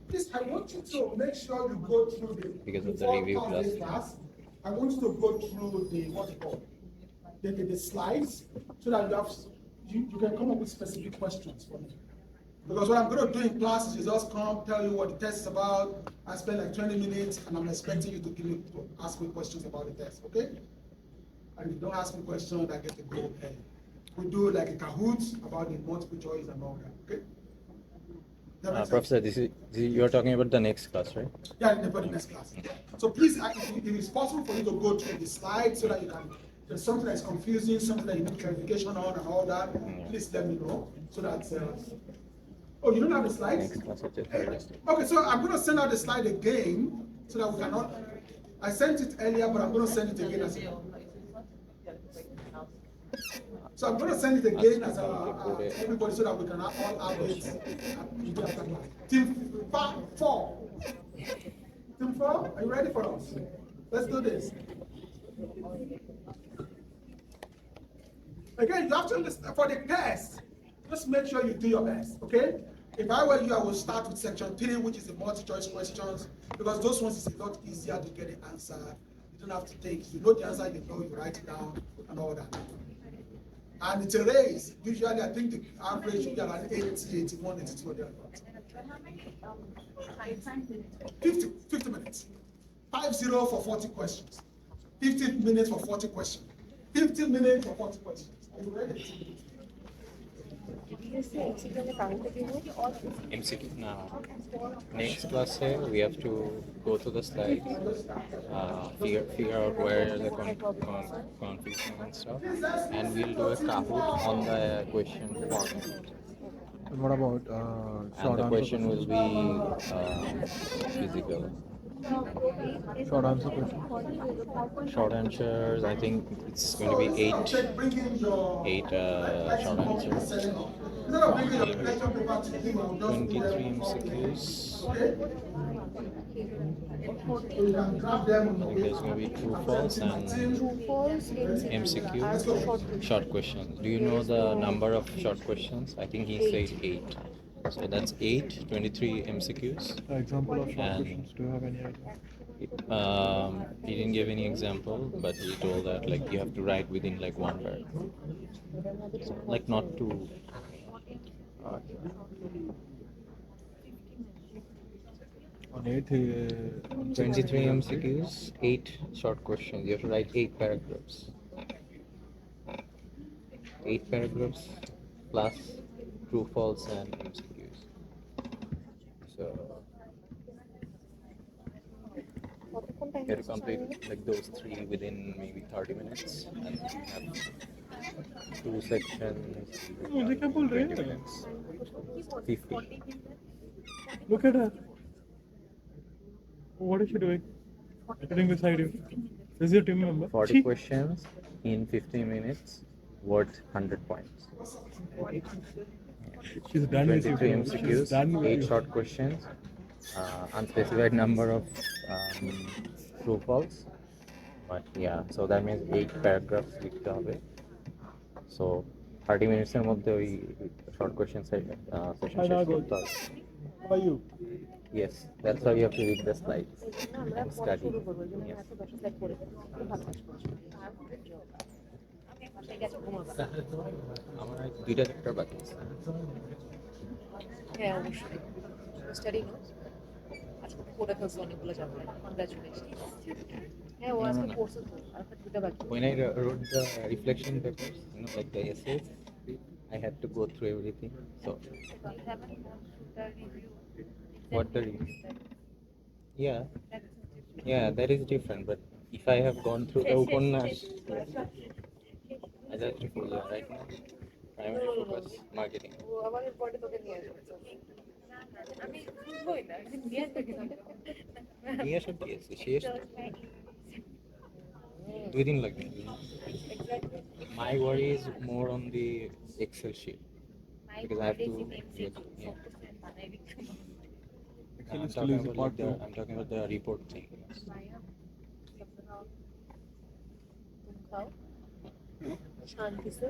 Please, I want you to make sure you go through Because of the before review Thursday class. I want you to go through the slides so that you can come up with specific questions for me. Because what I'm going to do in class is just come tell you what the test is about. I spend like 20 minutes and I'm expecting you to ask me questions about the test, okay? And if you don't ask me questions, I get to go ahead. We do like a Kahoot about the multiple choice and all that, okay? That makes sense? Professor, you're talking about the next class, right? Yeah, for the next class. So please, if it's possible for you to go through the slides so that you can, there's something that's confusing, something that you need clarification on and all that, please let me know so that, oh, you don't have the slides? Next class, it's Okay, so I'm going to send out the slide again so that we cannot, I sent it earlier, but I'm going to send it again as well. So I'm going to send it again as everybody so that we can all have it. Team 4. Team 4, are you ready for us? Let's do this. Again, you have to understand, for the test, just make sure you do your best, okay? If I were you, I would start with section 3, which is the multi-choice questions, because those ones is a lot easier to get the answer. You don't have to take, you know the answer, you know, you write it down and all that. And it's a race. Usually, I think the average should be around 80, 81, 82 or thereabouts. 50 minutes. 50 for 40 questions. 15 minutes for 40 questions. 15 minutes for 40 questions. Are you ready? MCQ now. Next class, we have to go to the slides, figure out where the confusion and stuff, and we'll do a Kahoot on the question format. What about And the question will be physical. short answer question? Short answers, I think it's going to be eight short answers. 23 MCQs. I think there's going to be true, false, and MCQ, short questions. Do you know the number of short questions? I think he said 8. So that's 8, 23 MCQs. Example of short And questions. Do you have any idea? He didn't give any example, but he told that like you have to write within like one paragraph. So, like not too. On 8th, 23 MCQs, 8 short questions. You have to write 8 paragraphs. 8 paragraphs plus true, false, and MCQs. So কতক্ষণ time you have to complete like those 3 within maybe 30 minutes, and have 2 sections. मुझे क्या बोल रहे 20 हैं? minutes. 50. Look at her. What is she doing? Sitting beside you. Is your team member? 40 She- questions in 15 minutes, worth 100 points. She's done with you. 23 bro. MCQs, She's done with 8 you. short questions, unspecified number of true, false. But yeah, so that means 8 paragraphs লিখতে হবে. So 30 minutes এর মধ্যে ওই short question session Hi, শেষ Nago. করতে হবে. How are you? Yes, that's how you have to read the slides আমরা and পরে study. শুরু করবো যেমন Yes. এত 10 স্লাইড করে ফেলবো। খুব ভালো কাজ করছো। ঠিক আছে ঘুমাবো। আমার আর 2টা চ্যাপ্টার বাকি আছে. হ্যাঁ অবশ্যই স্টাডি নোটস আজকে তো পড়ে ফেলছো অনেকগুলো চ্যাপ্টার কনগ্রাচুলেশন হ্যাঁ ও আজকে পড়ছে তো আর একটা দুটো বাকি When I wrote the reflection papers, like the essays, I had to go through everything. So what the review? Yeah, that is different. But if I have gone through the Upannash, I just told you right now, primary focus marketing. ও আমার পড়ে তোকে নিয়ে আসবে আমি বুঝবোই না নিয়ে আসবে কি নিয়ে আসো দিয়েছে শেষ 2 দিন লাগবে. My worry is more on the Excel sheet because I have to. Yeah. Excel I'm still talking is a about part like the, two. I'm talking about the report thing. तुम खाओ शांति से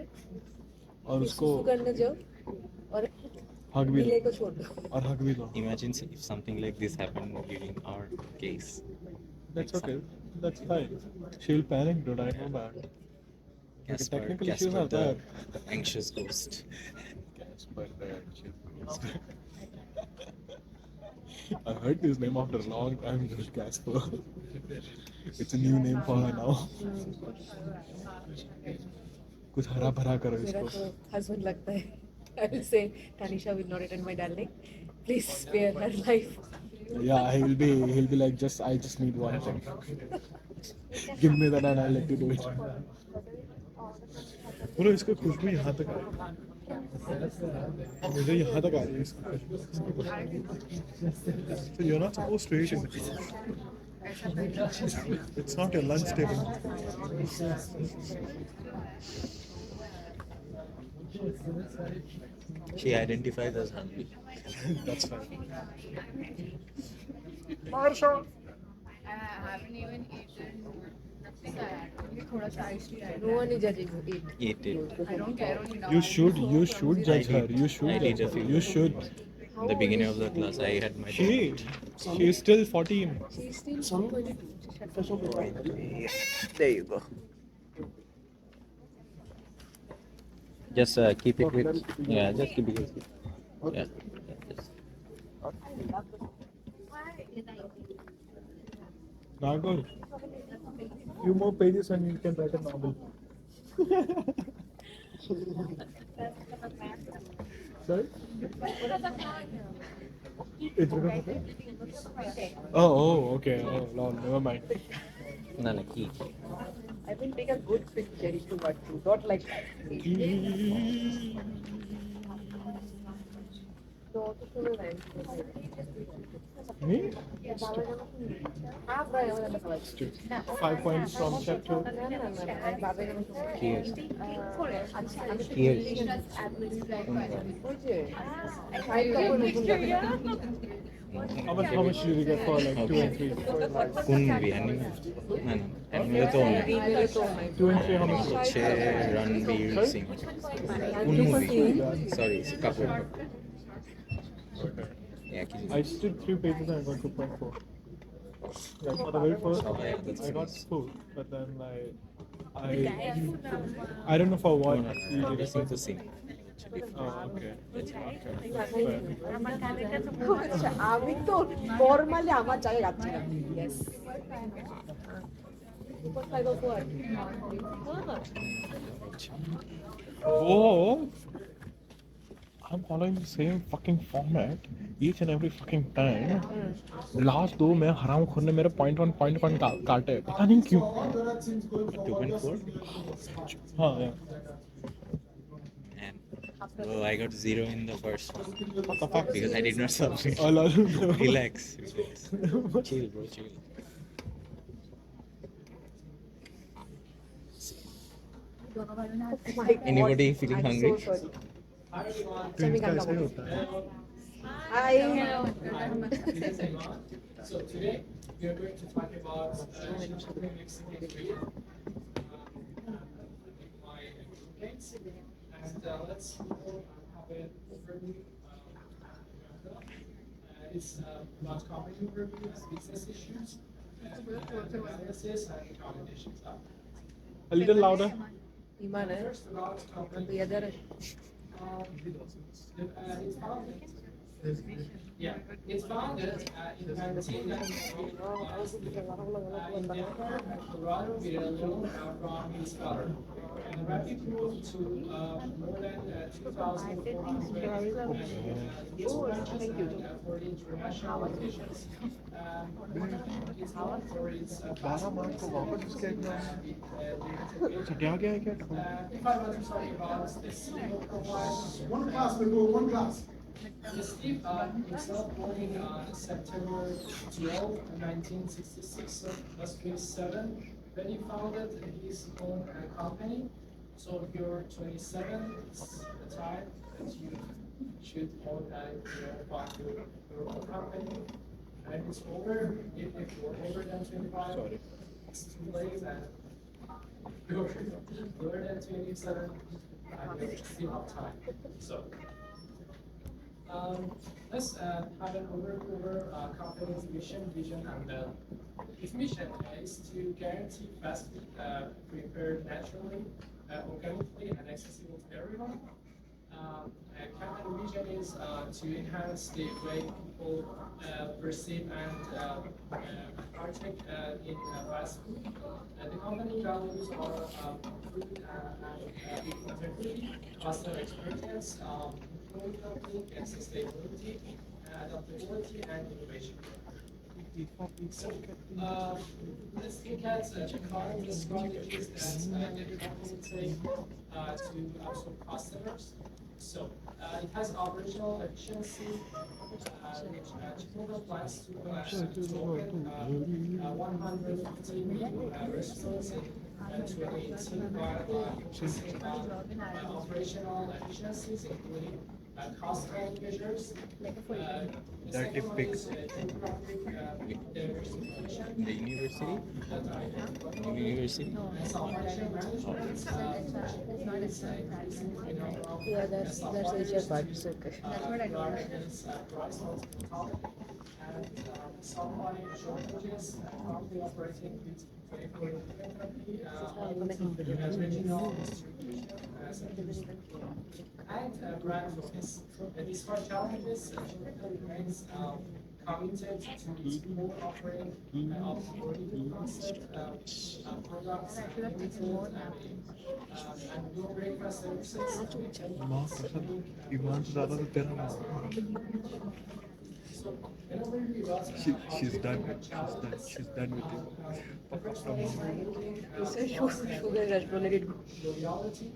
और उसको सुसु करने जाओ और हग भी नीले दो को छोड़ दो और हग भी दो. Imagine if something like this happened during our case. That's okay. That's fine. She'll panic, dude. I know that. Casper, technical issues Casper are there. the anxious ghost. Casper the anxious ghost. I heard this name after a long time. Just Casper. It's a new name for her now. कुछ हरा भरा करो मेरा इसको. तो husband लगता है I will say Tanisha will not attend my darling please spare her life Yeah, he'll be like, I just need one thing. Give me that and I'll let you do it. बोलो इसका खुशबू यहाँ तक आ रही है. मुझे यहाँ तक आ रही है इसकी खुशबू. So you're not supposed to eat it. It's not your lunch table. She identifies as hungry. That's fine. I haven't even eaten nothing. I had only thoda sa iced tea. no one is judging you eat Eat it. I don't care only now. You should judge her. You should I did judge a her. few. You should. In the beginning of the class, I had my. She is still 14. she's still 22 There you go. Just keep it with. Yeah, just keep it with. Yeah. Just. Nagor, few more pages and you can write a novel. Sorry? It's because oh, okay. Oh, no, never mind. No, no, key. I will take a good picture if you want to not like तो तो सुनो ना Me? आप रहे हो ना समझ 5 points from chapter. बाबे का Here. अच्छा Here. ওই যে ফাইভ কাপড় নতুন How much did you get for like 2 and 3? কোন মুভি অ্যানিমে? না না অ্যানিমে তো না। রিমেলে তো নাই 2 and 3 how much? হচ্ছে রণবীর সিং। কোন মুভি? সরি কাপুর। একই জিনিস। I just did 3 pages and I got 2.4. Like for the very first, Oh, yeah, that's I got nice. full, but then I don't know for what. No, no, no, usually listening to sing. okay. আচ্ছা, আমি তো normally আমার জায়গায় যাচ্ছি না। Yes. 2.5 of what? Whoa! I'm following the same fucking format each and every fucking time. Last 2 में हराम खोर ने मेरे point 1 काटे, पता नहीं क्यों. 2.4 हाँ, yeah. and well, I got 0 in the first one What the fuck? because I did not submit. Oh, lol. Relax. Chill, bro, chill. My God, Anybody feeling I'm hungry? So sorry. चमी गाना बोलो। Hi. So today we are going to talk about children Mexican food. My complaints and let's have an overview. It's about company overview, business issues, analysis and recommendations. A little louder. ईमान है, First about company. तो इधर है। It's founded. Yeah, it's founded in 1993. Colorado with a loan from his father. And the rapid grew to more than 2,400 branches and for the international locations. It's known for its चटिया गया है क्या? if I want to talk about the CEO profile, One glass, people, one glass. Steve himself born in September 12, 1966, so that's 27, when he founded his own company. So if you're 27, it's the time that you should own your own company. And if it's over, if you're over than 25, Sorry. it's too late, and if you're lower than 27, you still have time. So let's have an overview over company's mission, vision, and value. Its mission is to guarantee fast food prepared naturally, organically, and accessible to everyone. Company vision is to enhance the way people perceive and partake in fast food. The company values are food and integrity, customer experience, quality and sustainability, adaptability, and innovation. So, let's look at the current strategies that the company take to absorb customers. So, it has operational efficiency, which Chipotle plans to open 150 new restaurants in 2018 by increasing operational efficiencies, including cost measures. That is big. Diversification. The university? University? Yeah, that's Asia part. It's okay. That's what I know. And supply shortages, currently operating with 24 regional distribution and brand focus. Despite challenges, Chipotle remains committed to its core offering of quality concept, products, and no breakfast services. ईमान से ज़्यादा तो तेरा नाम. So, an overview about She's done with it. It's a sugar rush related. loyalty.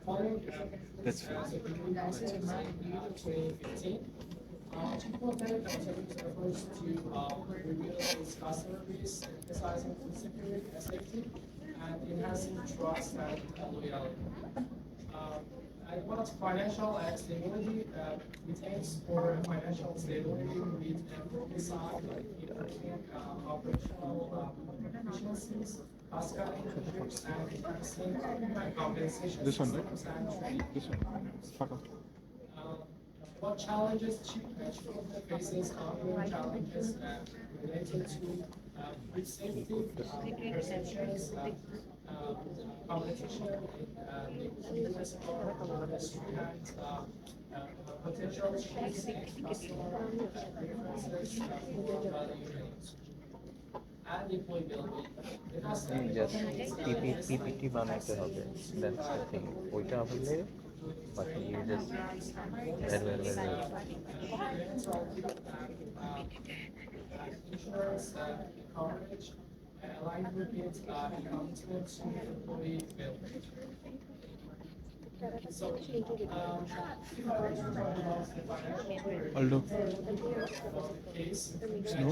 Following That's fair. 2015, Chipotle continues efforts to reveal its customer base, emphasizing food security and safety, and enhancing trust and loyalty. And what financial stability retains for financial stability with focus on improving operational efficiencies, cost cutting measures, and enhancing compensation This one, right? systems and training. This one. Fuck off. What challenges Chipotle faces ongoing challenges related to with safety, perceptions, competition, negotiations for industry and potential shifts in customer preferences for value and employability. It has to be Just PPT বানাইতে হবে, that's the thing. ওইটা হলে বাকি you just insurance coverage aligned with its accountable to employee benefit. So, if I were to talk about the financial Aldo. case, No?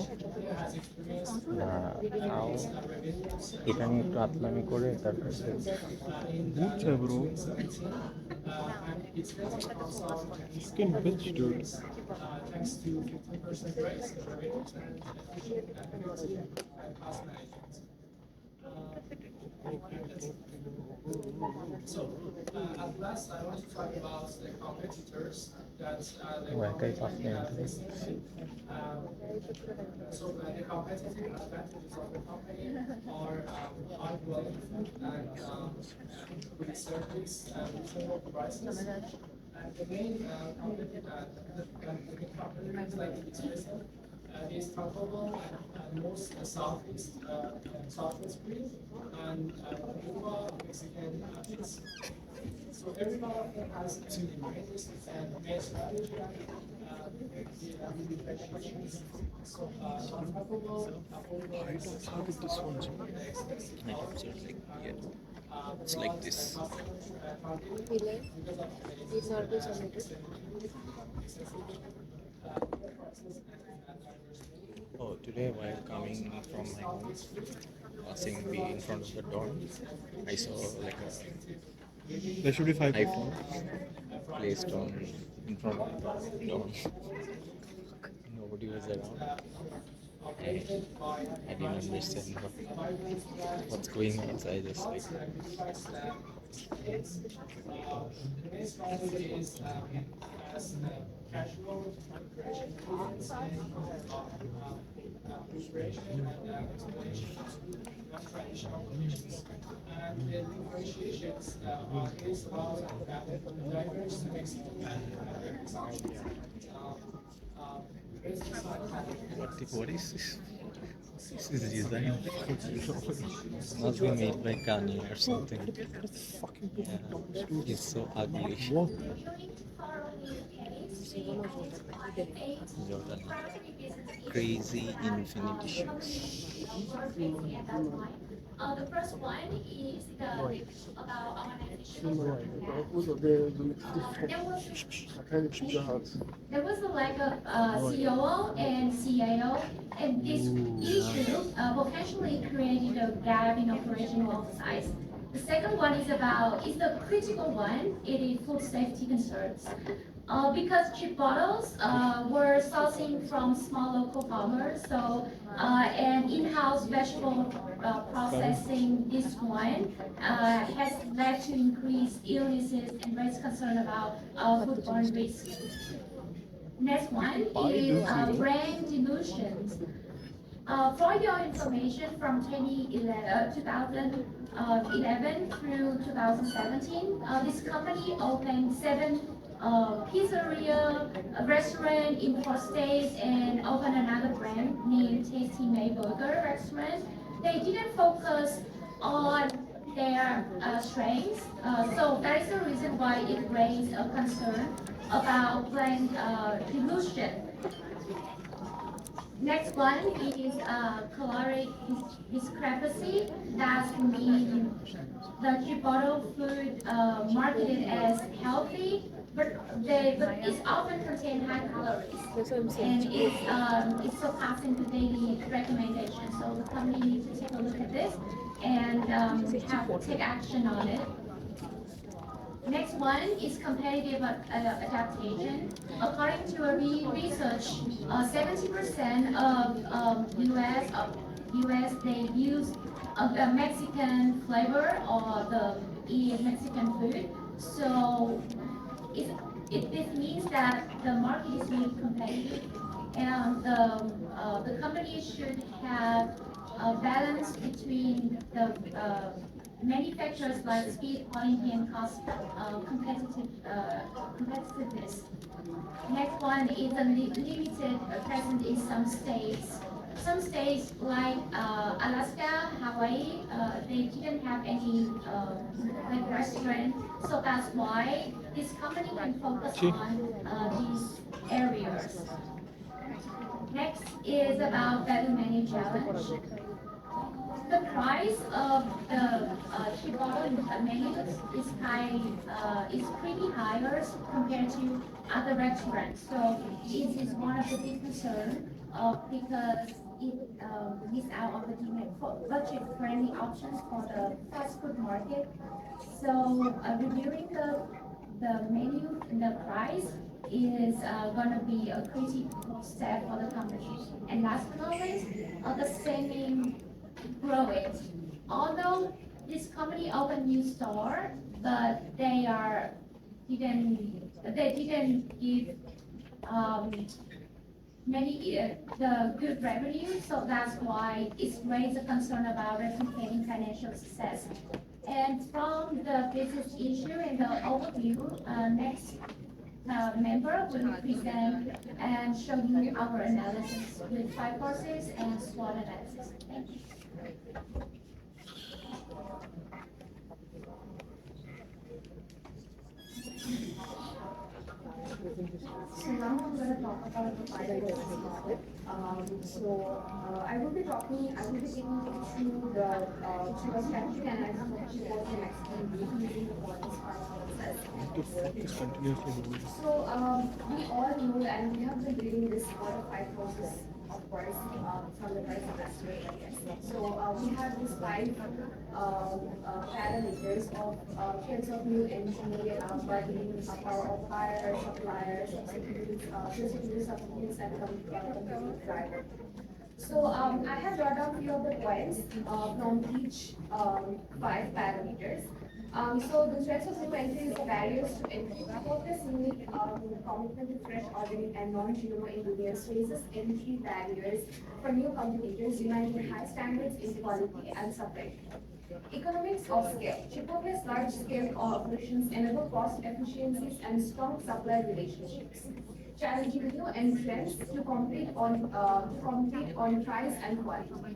has experienced তাও এটা নিয়ে একটু আতলামি করে তারপরে বুঝছে bro. and its business console Fucking bitch, dude. thanks to 15% raise in revenues and cost management. So, at last, I want to talk about the competitors that the একাই pass so the competitive advantages of the company are high quality and good service and reasonable prices. And the main competitors like Espresso is Taco and most Southwest Green and Cuba Mexican pizza. So every one of them has its ingredients and main strategy. So Target this one. It's like this. These are the submitted. Oh, today while coming from my home, passing me in front of the door, I saw like a There should be 5. iPhone placed on in front of the door. Nobody was around. I didn't understand what's going on, so I just like casual traditional conditions. And the differentiations is about diverse Mexican what is this? This is design. Must be made by Kanye or something. Yeah. It's so ugly. What? Jordan. Crazy infinity shoes. The first one is about organization. There was a lack of COO and CIO, and this issue potentially created a gap in operational oversight. The second one is the critical one. It is food safety concerns. Because chip bottles were sourcing from small local farmers, so and in-house vegetable processing this one has led to increased illnesses and raised concern about foodborne risk. Next one is brand delusions. For your information, from 2011 through 2017, this company opened 7 pizzeria, a restaurant in 4 states, and opened another brand named Tasty May Burger Restaurant. They didn't focus on their strengths, so that is the reason why it raised a concern about brand dilution. Next one is caloric discrepancy. That means the chip bottle food marketed as healthy, but it's often contain high calories, and it's surpassing the daily recommendation. So the company needs to take a look at this and take action on it. Next one is competitive adaptation. According to a research, 70% of US they use a Mexican flavor or the Mexican food. So this means that the market is really competitive, and the company should have balance between the manufacturers like speed, quality, and cost competitiveness. Next one is a limited presence in some states. Some states like Alaska, Hawaii, they didn't have any like restaurant, so that's why this company can focus on these areas. Next is about value menu challenge. The price of the Chipotle menus is pretty higher compared to other restaurants. So this is one of the big concern because it miss out on the demand for budget-friendly options for the fast food market. So reviewing the menu and the price is gonna be a critical step for the company. And last but not least, the spending grow it. Although this company opened new store, but they didn't give many the good revenue, so that's why it's raised a concern about replicating financial success. And from the business issue and the overview, next member will present and show you our analysis with 5 courses and SWOT analysis. Thank you. So now I'm going to talk about the five market. I will be taking you through the strategy analysis of Chipotle and explain using the points process. So we all know and we have been reading this for the 5 courses, of course, from the price semester. So we have these 5 parameters of trends of new entry, bargaining, power of buyers, suppliers, substitutes, and competitive driver. So I have brought down few of the points from each 5 parameters. So the threats of new entry is the barriers to entry. Chipotle unique commitment to fresh, organic, and non-GMO ingredients raises entry barriers for new competitors, demanding high standards in quality and supply. Economics of scale. Chipotle's large-scale operations enable cost efficiencies and strong supply relationships, challenging new entrants to compete on price and quality.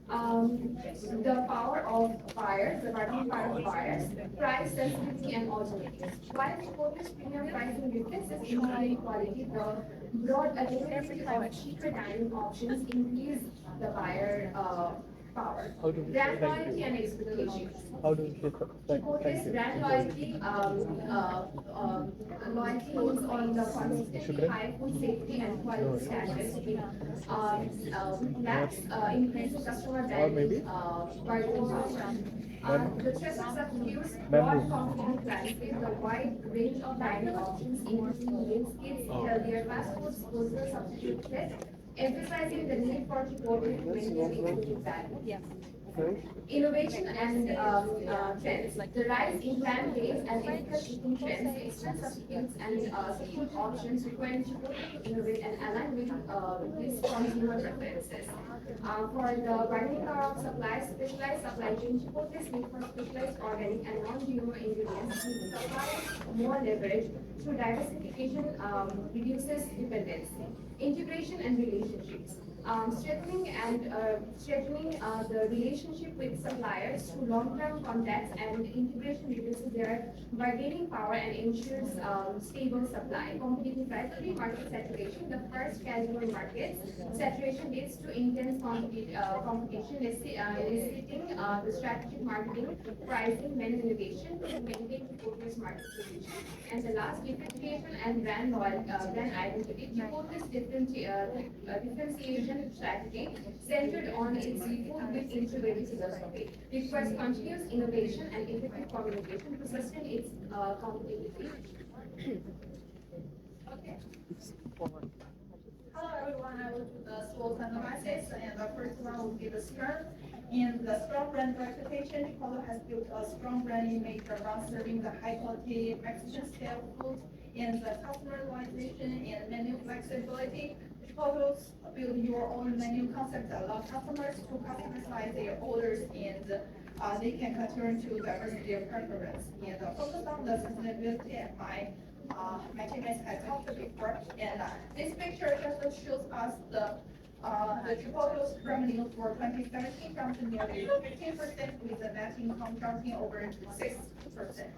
The power of buyers, the bargaining power of buyers, price sensitivity and alternatives. While Chipotle's premium pricing differences in quality, the broad availability of cheaper dining options increase the buyer power. Brand loyalty and expectations. Chipotle's brand loyalty means on the consistently high food safety and quality standards. Lacks increased customer bargaining power. The threat of substitutes, broad competitive landscape, the wide range of dining options, including meals, kids, healthier fast foods, pose the substitute threat, emphasizing the need for Chipotle to maintain equity value. Innovation and trends. The rise in plant-based and ethical eating trends, extra substitutes and substitute options requiring Chipotle to innovate and align with these consumer preferences. For the bargaining power of suppliers, specialized supply chain, Chipotle's need for specialized organic and non-GMO ingredients gives suppliers more leverage through diversification, reduces dependency. Integration and relationships. Strengthening the relationship with suppliers through long-term contacts and integration reduces their bargaining power and ensures stable supply. Competitive price market saturation. The first casual markets saturation leads to intense competition, necessitating the strategic marketing, pricing, menu innovation to maintain Chipotle's market position. And the last, differentiation and brand identity. Chipotle's differentiation strategy centered on its food with integrated philosophy requires continuous innovation and effective communication to sustain its competitiveness. Okay. Hello everyone, I will do the SWOT analysis, and the first one will be the strength. In the strong brand reputation, Chipotle has built a strong brand image around serving the high quality Mexican style food, and the customization and menu flexibility. Chipotle build your own menu concept allow customers to customize their orders and they can cater to diversity of preference. And focus on the sustainability and my teammates had talked before. And this picture just shows us the Chipotle's revenue for 2017 jumped nearly 15% with the net income jumping over 600%.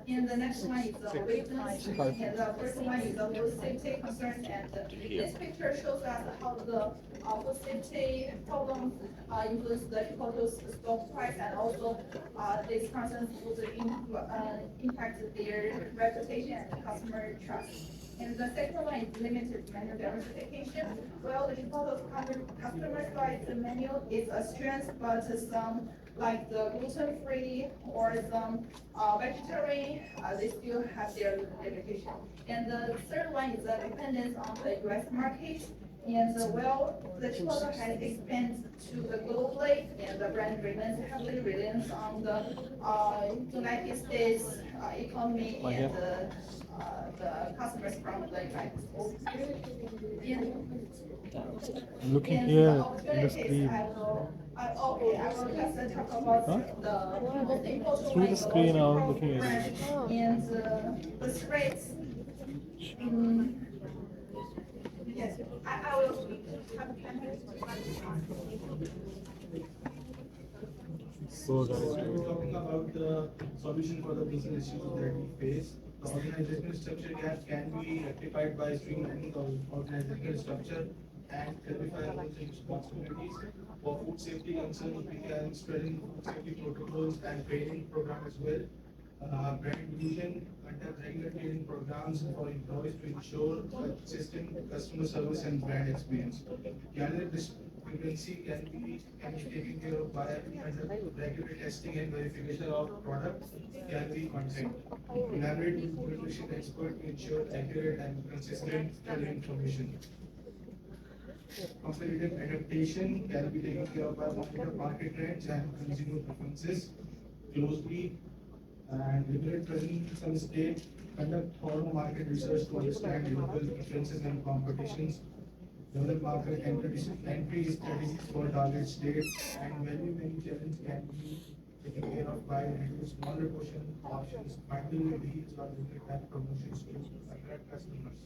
And the next one is the weakness, and the first one is the food safety concerns. And this picture shows us how the food safety problems influence the Chipotle's stock price, and also these concerns would impact their reputation and customer trust. And the second one is limited menu diversification. Well, the Chipotle's customer size menu is a strength, but some like the gluten-free or some vegetarian, they still have their limitation. And the third one is the dependence on the US market. And well, the Chipotle has expanded to the globally, and the brand remains heavily reliant on the United States economy and the customers from the United States. Looking And here the in the opportunities, screen. I will just talk about the most important Through the one, screen, I was local looking at brand it. and the spreads. Yes, I will have So Talking about the solution for the business issues that we face, the organizational structure gap can be rectified by streamlining the organizational structure and clarify roles and responsibilities. For food safety concerns, we can strengthen food safety protocols and training program as well. Brand division conduct regular training programs for employees to ensure consistent customer service and brand experience. Candidate discrepancy can be taken care of by regular testing and verification of product calorie content. Collaborate with nutrition experts to ensure accurate and consistent information. Competitive adaptation can be taken care of by monitor market trends and consumer preferences closely, and regulate presence in some state, conduct thorough market research to understand local differences and competitions, develop market entry strategies for target states, and value menu challenge can be taken care of by reduced smaller portion options, bundle deals or limited time promotions to attract customers.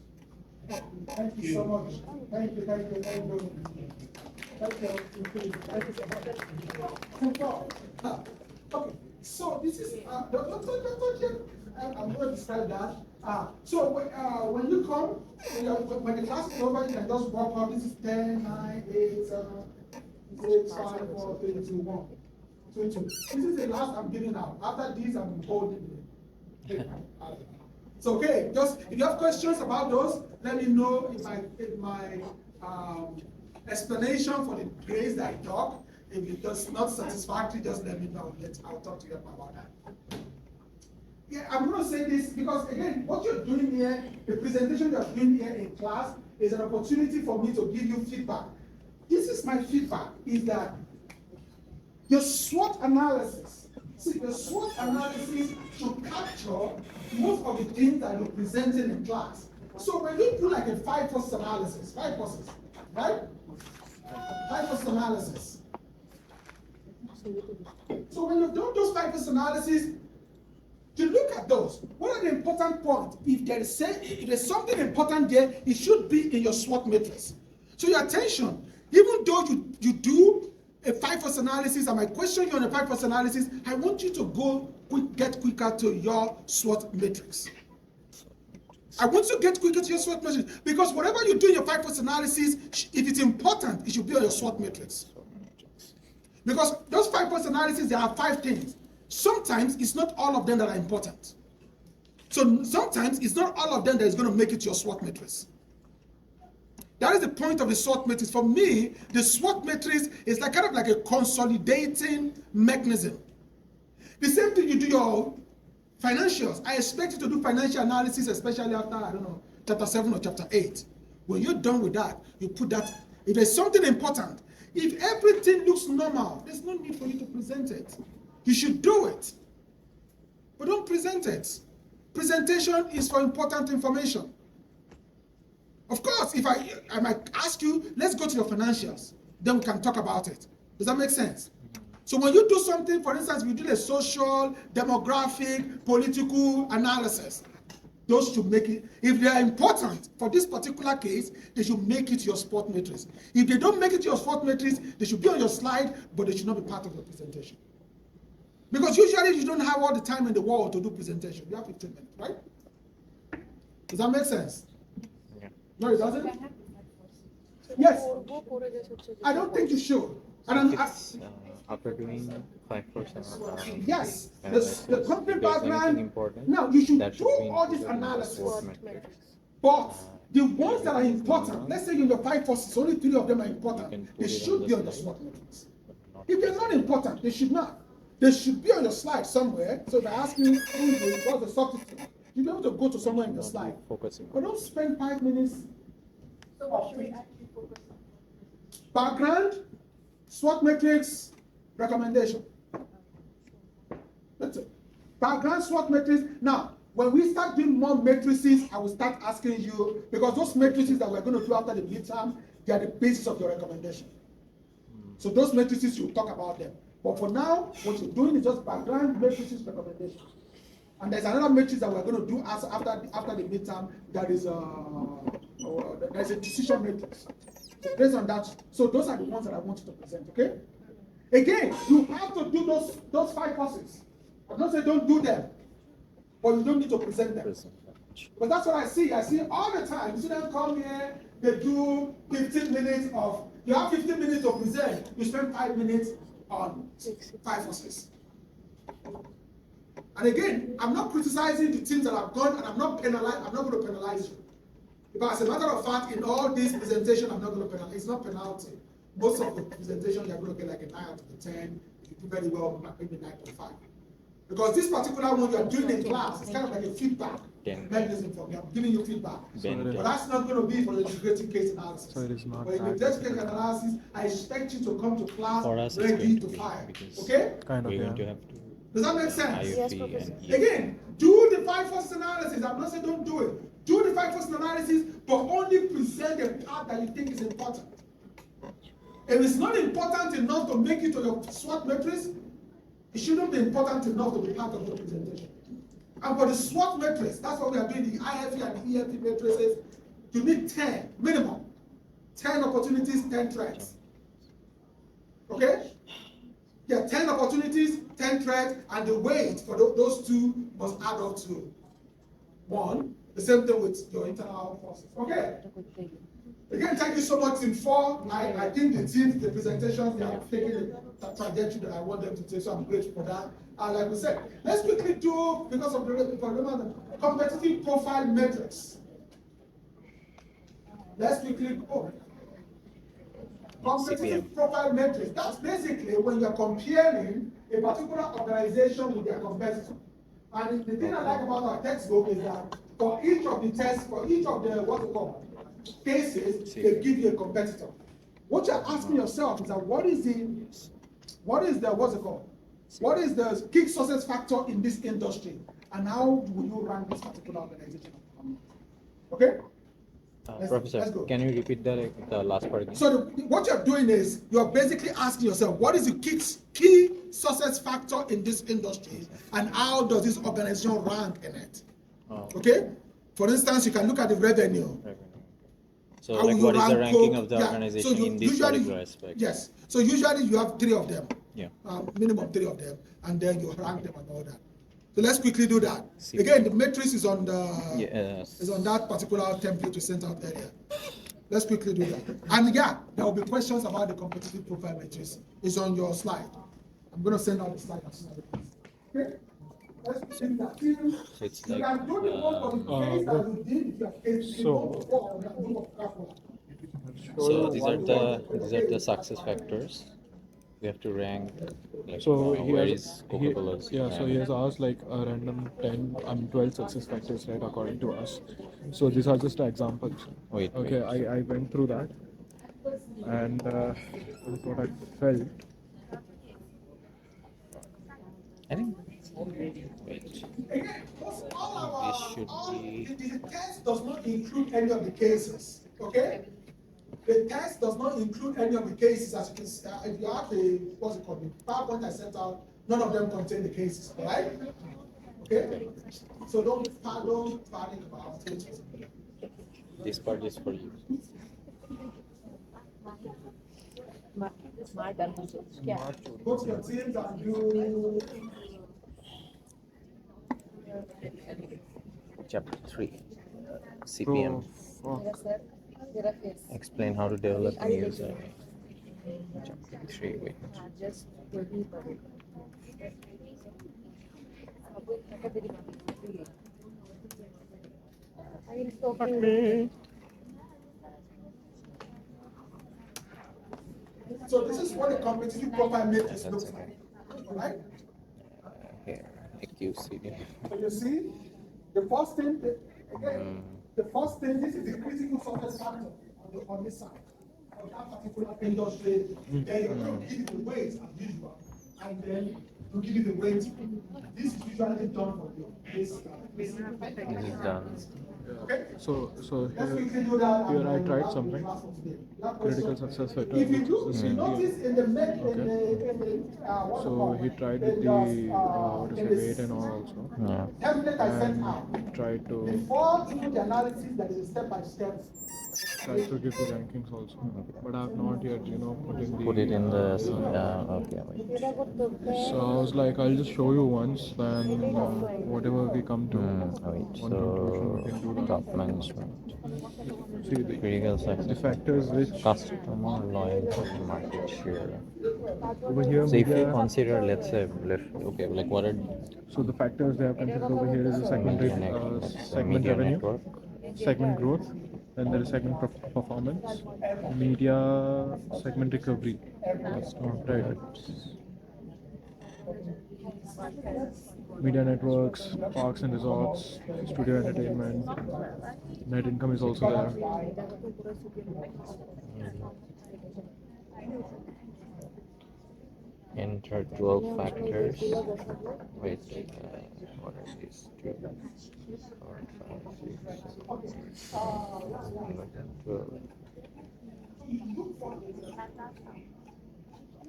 Thank you so much. Thank you. Okay, so this is, I'm going to describe that. So when you come, when the class is over, you can just walk up. This is 10, 9, 8, 7, 6, 5, 4, 3, 2, 1. 22. This is the last I'm giving out. After this, I'm holding it. It's okay. Just if you have questions about those, let me know if my explanation for the grades that I talk. If it does not satisfactory, just let me know. I'll talk to you about that. Yeah, I'm going to say this because again, what you're doing here, the presentation you're doing here in class, is an opportunity for me to give you feedback. This is my feedback: is that your SWOT analysis. See, the SWOT analysis should capture most of the things that you're presenting in class. So when you do like a 5 forces analysis, 5 forces, right? 5 forces analysis. So when you've done those 5 forces analysis, you look at those. What are the important points? If there's something important there, it should be in your SWOT matrix. So your attention, even though you do a 5 forces analysis, and I question you on a 5 forces analysis, I want you to get quicker to your SWOT matrix. I want you to get quicker to your SWOT matrix, because whatever you do in your 5 forces analysis, if it's important, it should be on your SWOT matrix. Because those 5 forces analysis, there are 5 things. Sometimes it's not all of them that are important. So sometimes it's not all of them that is going to make it to your SWOT matrix. That is the point of the SWOT matrix. For me, the SWOT matrix is like kind of like a consolidating mechanism. The same thing you do your financials. I expect you to do financial analysis, especially after, I don't know, chapter 7 or chapter 8. When you're done with that, you put that, if there's something important, if everything looks normal, there's no need for you to present it. You should do it, but don't present it. Presentation is for important information. Of course, if I might ask you, let's go to your financials, then we can talk about it. Does that make sense? So when you do something, for instance, you do a social, demographic, political analysis, those should make it, if they are important for this particular case, they should make it your spot matrix. If they don't make it your spot matrix, they should be on your slide, but they should not be part of your presentation. Because usually you don't have all the time in the world to do presentation. You have 15 minutes, right? Does that make sense? Yeah. No, it doesn't? Yes. I don't think you should. And It's, after doing 5%. yes, analysis, the company if there's anything background. important, Now you should that do should be all this included in the analysis, SWOT matrix. but the ones that are important, let's say in the 5 forces, only 3 of them are You important. can put They it on should the be on the slide. SWOT matrix. Not If they're not important, they should not. They should be on your slide somewhere. So if I ask you what's the substitute, you'll be able to go to somewhere in the not slide. focusing. But don't spend 5 minutes. So what should we actually focus on? Background, SWOT matrix, recommendation. That's it. Background, SWOT matrix. Now, when we start doing more matrices, I will start asking you, because those matrices that we're going to do after the midterm, they are the basis of your recommendation. So those matrices, you'll talk about them. But for now, what you're doing is just background, matrices, recommendation. And there's another matrix that we're going to do after the midterm, that is there's a decision matrix. So based on that, so those are the ones that I want you to present, okay? Again, you have to do those 5 courses. I'm not saying don't do them, but you don't need to present them. But that's what I see. I see all the time. Students come here, they do 15 minutes of, you have 15 minutes to present, you spend 5 minutes on 5 courses. And again, I'm not criticizing the things that I've done, and I'm not going to penalize you. Because as a matter of fact, in all these presentations, I'm not going to penalize. It's not penalty. Most of the presentations, you're going to get like a 9 out of 10. If you do very well, maybe 9.5. Because this particular one you're doing in class is kind of like a feedback mechanism for me. I'm giving you feedback. But that's not going to be for the integrated case analysis. So it is not But in the that integrated case analysis, I expect you to come to class For us, it's ready going to to be, fire. because Okay? Kind of, we're going yeah. to have to Does that make sense? IFE and EFE. Again, do the 5 forces analysis. I'm not saying don't do it. Do the 5 forces analysis, but only present the part that you think is important. If it's not important enough to make it to your SWOT matrix, it shouldn't be important enough to be part of the presentation. And for the SWOT matrix, that's what we are doing, the IFE and the EFE matrices, you need 10, minimum. 10 opportunities, 10 threats. Okay? Yeah, 10 opportunities, 10 threats, and the weight for those 2 must add up to 1. The same thing with your internal forces. Okay? Again, thank you so much, Team 4. I think the teams, the presentations, they have taken the trajectory that I want them to take, so I'm grateful for that. And like we said, let's quickly do, because of the competitive profile metrics. Let's quickly go. Competitive profile metrics. That's basically when you're comparing a particular organization with their competitor. And the thing I like about our textbook is that for each of the tests, for each of the cases, they give you a competitor. What you're asking yourself is that what is the key success factor in this industry, and how will you rank this particular organization? Okay? Professor, let's go. can you repeat the last part again? So what you're doing is you're basically asking yourself, what is the key success factor in this industry, and how does this organization rank in it? Oh. Okay? For instance, you can look at the revenue. So How like will what you is the rank ranking Coke? of the Yeah. organization So in this usually, particular aspect? Yes. So usually you have 3 of them. Yeah. Minimum 3 of them, and then you rank them and all that. So let's quickly do that. See. Again, the matrix is on the Yes. is on that particular template we sent out earlier. Let's quickly do that. And yeah, there will be questions about the competitive profile matrix. It's on your slide. I'm going to send out the slide as soon as it is. Okay? Let's do that. It's You like can do the one for the case that we did if you have case so these are the success factors. We have to rank like So he where has, is Coca-Cola's so he has asked like a random 12 success factors, right, according to us. So these are just examples. Wait, Okay, wait. I went through that, and this is what I felt. I think wait. Again, all This should be the test does not include any of the cases. Okay? The test does not include any of the cases. As you can see, if you have the, what's it called, the PowerPoint I sent out, none of them contain the cases, all right? Okay? So don't panic about it. This part is for you. Smart done. Yeah. Go to your teams and do Chapter 3. CPM. Explain how to develop and use it. Chapter 3. Wait. Just so this is what a competitive profile matrix looks like. All right? Here. AQCD. So you see, the first thing, the first thing, this is the critical success factor on this side of that particular industry. Then you're going to give it the weight as usual, and then to give it the weight. This is usually done for you. This This is done. okay? So Let's here, quickly do that. here I and tried then something. we'll Critical success factor, If you which do, is the you same notice thing. in the neck, So he tried with the what is the weight and all also, Yeah. template I sent out. and tried to Before doing the analysis, there is a step-by-step. give the rankings also. But I have not yet, Put it in the. Okay. Wait. So I was like, I'll just show you once, then whatever we come to Wait. one conclusion, we can So do that. top management. See the Critical success. the factors which Customer loyalty, market share. over here, So if you media, consider, let's say, okay, like what are so the factors they have considered over here is the media segment media revenue, network? segment growth, then there is segment performance, media segment recovery. That's not right. Media networks, parks and resorts, studio entertainment, net income is also there. Enter 12 factors. Wait, what are these? 2, 4, 5, 6, 7, 12.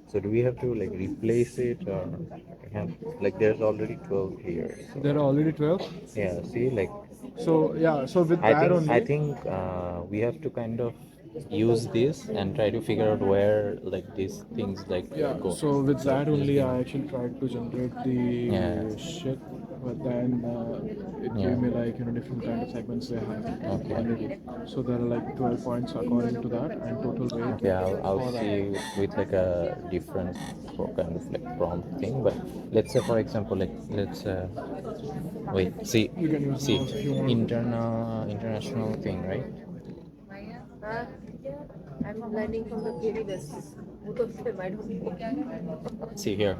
So do we have to like replace it, or we have, like there's already 12 here? So, There are already 12. yeah, see, like So yeah, so with that only. I think we have to kind of use this and try to figure out where like these things like Yeah, go. so with that only I actually tried to generate the Yeah. shit, but then it Yeah. gave me like different kind of segments they have Okay. already. So there are like 12 points according to that, and total weight. Okay, I'll for that. see with like a different kind of like prompt thing. But let's say, for example, like let's wait, see, You can use see, mouse if you want. international thing, right? I'm learning from the very best. Both of them, I don't know. See here,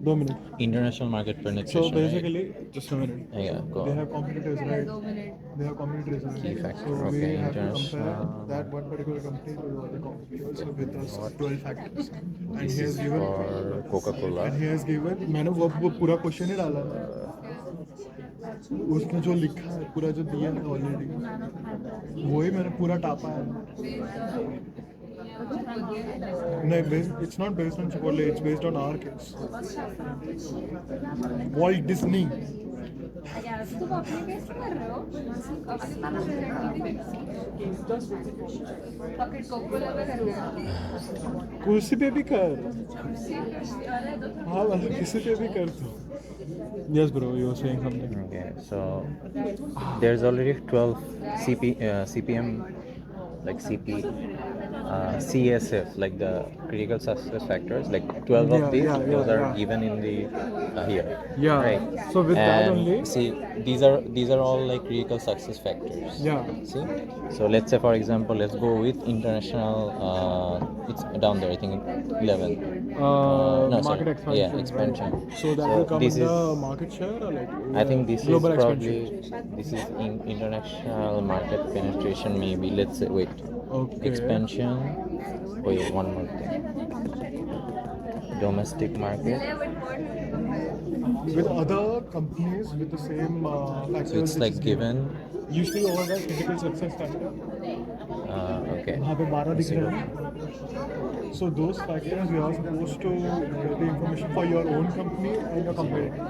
2 minutes. international market penetration. So basically, just a minute. right? Yeah, go They on. have competitors, right? They have competitors, right? Key factor, So we okay, have to compare international. that one particular company with other competitors with us 12 factors. And This he is has given. for Coca-Cola. And he has given. मैंने वो पूरा question ही डाला था। उसमें जो लिखा है पूरा जो दिया है ऑलरेडी वही मैंने पूरा टापा है नहीं it's not based on Chipotle, it's based on our case. Walt Disney. तुम अपनी टेस्ट कर रहे हो पॉकेट कोकोला पे कर रहे हो कुर्सी पे भी कर हाँ मतलब किसी पे भी कर तो yes bro you were saying something. Okay, so there's already 12 CPM, like CSF, like the critical success factors, like 12 of these, those are given in the here. Yeah. Right. So with that And only. see, these are all like critical success factors. Yeah. See, so let's say for example, let's go with international. It's down there, I think 11. No, sorry. Market expansion. Yeah, expansion. Right. So that will come this in the is- market share or like I think this global is probably expansion. this is in international market penetration, maybe. Let's say wait, Okay. expansion. Wait, one more thing. Domestic market. With other companies with the same factors. So it's which like is given. Usually over there critical success factor. Okay. वहाँ पे 12 दिख रहे हैं. So those factors you are supposed to get the information for your own company and your competitors.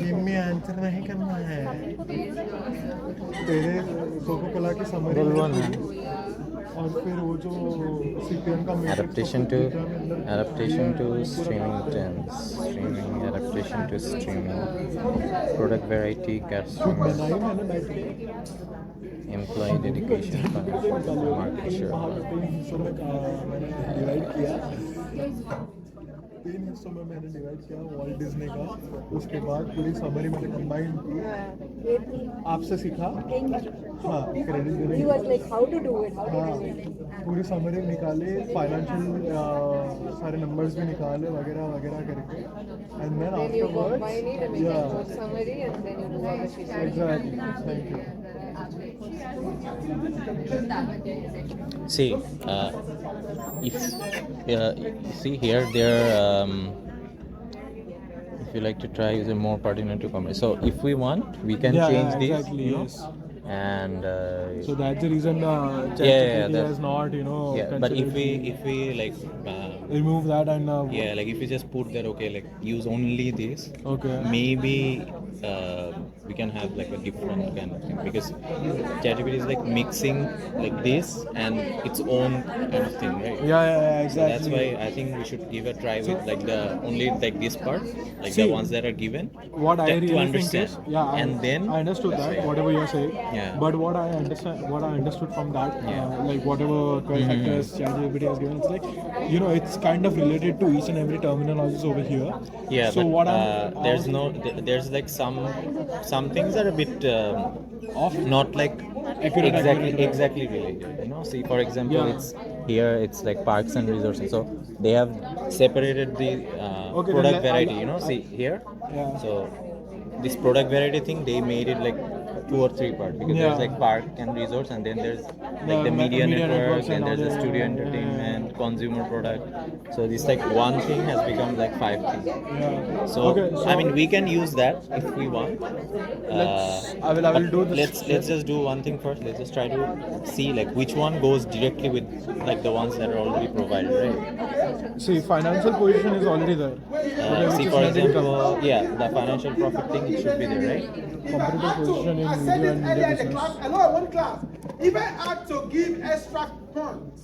Give me answer नहीं करना है. तेरे cocoa Cola की समरी बोलवा ना. और फिर वो जो CPM का Adaptation to streaming trends, streaming adaptation to streaming, product variety, customer, बनाई मैंने बैठ के employee dedication, financial, market share. तीन हिस्सों में मैंने डिवाइड किया. तीन हिस्सों में मैंने डिवाइड किया वॉल्ट डिज्नी का. उसके बाद पूरी समरी मैंने कंबाइन की. आपसे सीखा. हाँ, क्रेडिट देने की. हाँ, पूरी समरी निकाले, फाइनेंशियल सारे नंबर्स भी निकाले वगैरह वगैरह करके. एंड देन आफ्टरवर्ड्स या exactly. Thank you. See, if see here, there. If you like to try using more pertinent to comment. So if we want, we can change these. Exactly, You know, yes. and So that's the reason ChatGPT that- has not, yeah. But if we like. remove that and Yeah, like if you just put that, okay, like use only this, okay. maybe we can have like a different kind of thing, because ChatGPT is like mixing like this and its own kind of thing, right? Yeah, So that's exactly. why I think we should give a try with like the only like this part, like See, the ones that are given. What I to really understand. think is, yeah, and then I understood that, whatever you're saying. Yeah. But what I understood from that, Yeah. like whatever 12 factors ChatGPT has given, it's like, you know, it's kind of related to each and every terminologies over here. Yeah, So but what I'm there's no there's like some things are a bit Off? not like Accurate, exactly related. You know, see, for example, Yeah. it's here it's like parks and resorts, so they have separated the Okay, product then variety. You know, see here. Yeah. So this product variety thing, they made it like 2 or 3 parts, because Yeah. there's like park and resorts, and then there's like the me- media media network, networks and and there's all the that. studio Yeah. entertainment, consumer product. So this like one thing has become like 5 things. Yeah. So, Okay, I mean, we can use that if we want. I will but do this. Let's just do one thing first. Let's just try to see like which one goes directly with like the ones that are already provided, right? See, financial position is already there. See, for example, yeah, the financial profit thing, it should be there, right? Competitive position in I said media it and earlier media in the business. class. Hello, one class. If I had to give extra points,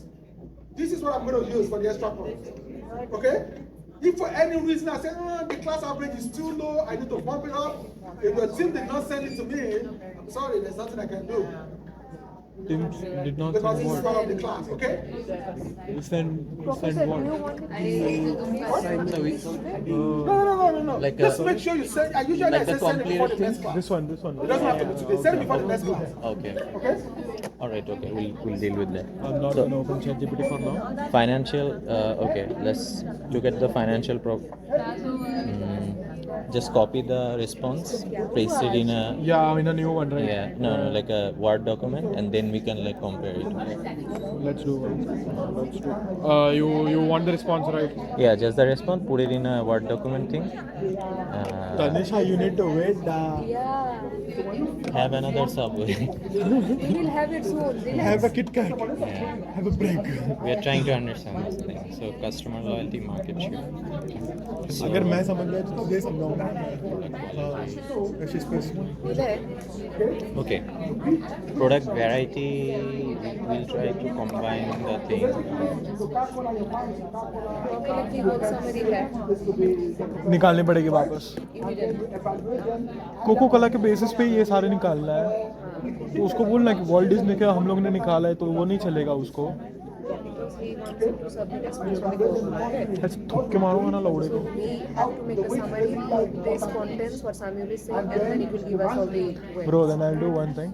this is what I'm going to use for the extra points. Okay? If for any reason I say, the class average is too low, I need to bump it up. If your team did not send it to me, I'm sorry, there's nothing I can do. Team did not Because send this is what? part of the class, okay? Send what? No. Like Just make sure you send. I usually like I the say send it before the completed next class. This one. It doesn't have to be today. Send it before the next class. Okay. Okay? All right. Okay. We'll deal with that. I'm not So, going to open ChatGPT for now. financial. Okay. Let's look at the financial just copy the response, paste it in a Yeah, I'm in a new one, right? yeah no like a Word document, and then we can like compare it. Let's do one. Let's do. You want the response, right? Yeah, just the response. Put it in a Word document thing. Tanisha, you need to wait. Have another Subway. We'll have it soon. Have a Kit Kat. Have a break. We are trying to understand this thing. So customer loyalty, market share. अगर मैं समझ गया तो तुझे समझाऊंगा. हाँ, ऐसी space. Okay. Product variety, we'll try to combine the thing. Summary है निकालनी पड़ेगी वापस. कोको कोला के बेसिस पे ये सारे निकालना है. तो उसको बोलना कि वॉल्ट डिज्नी का हम लोग ने निकाला है तो वो नहीं चलेगा उसको. ऐसे थुक के मारूंगा ना लौड़े को. Bro, then I'll do one thing.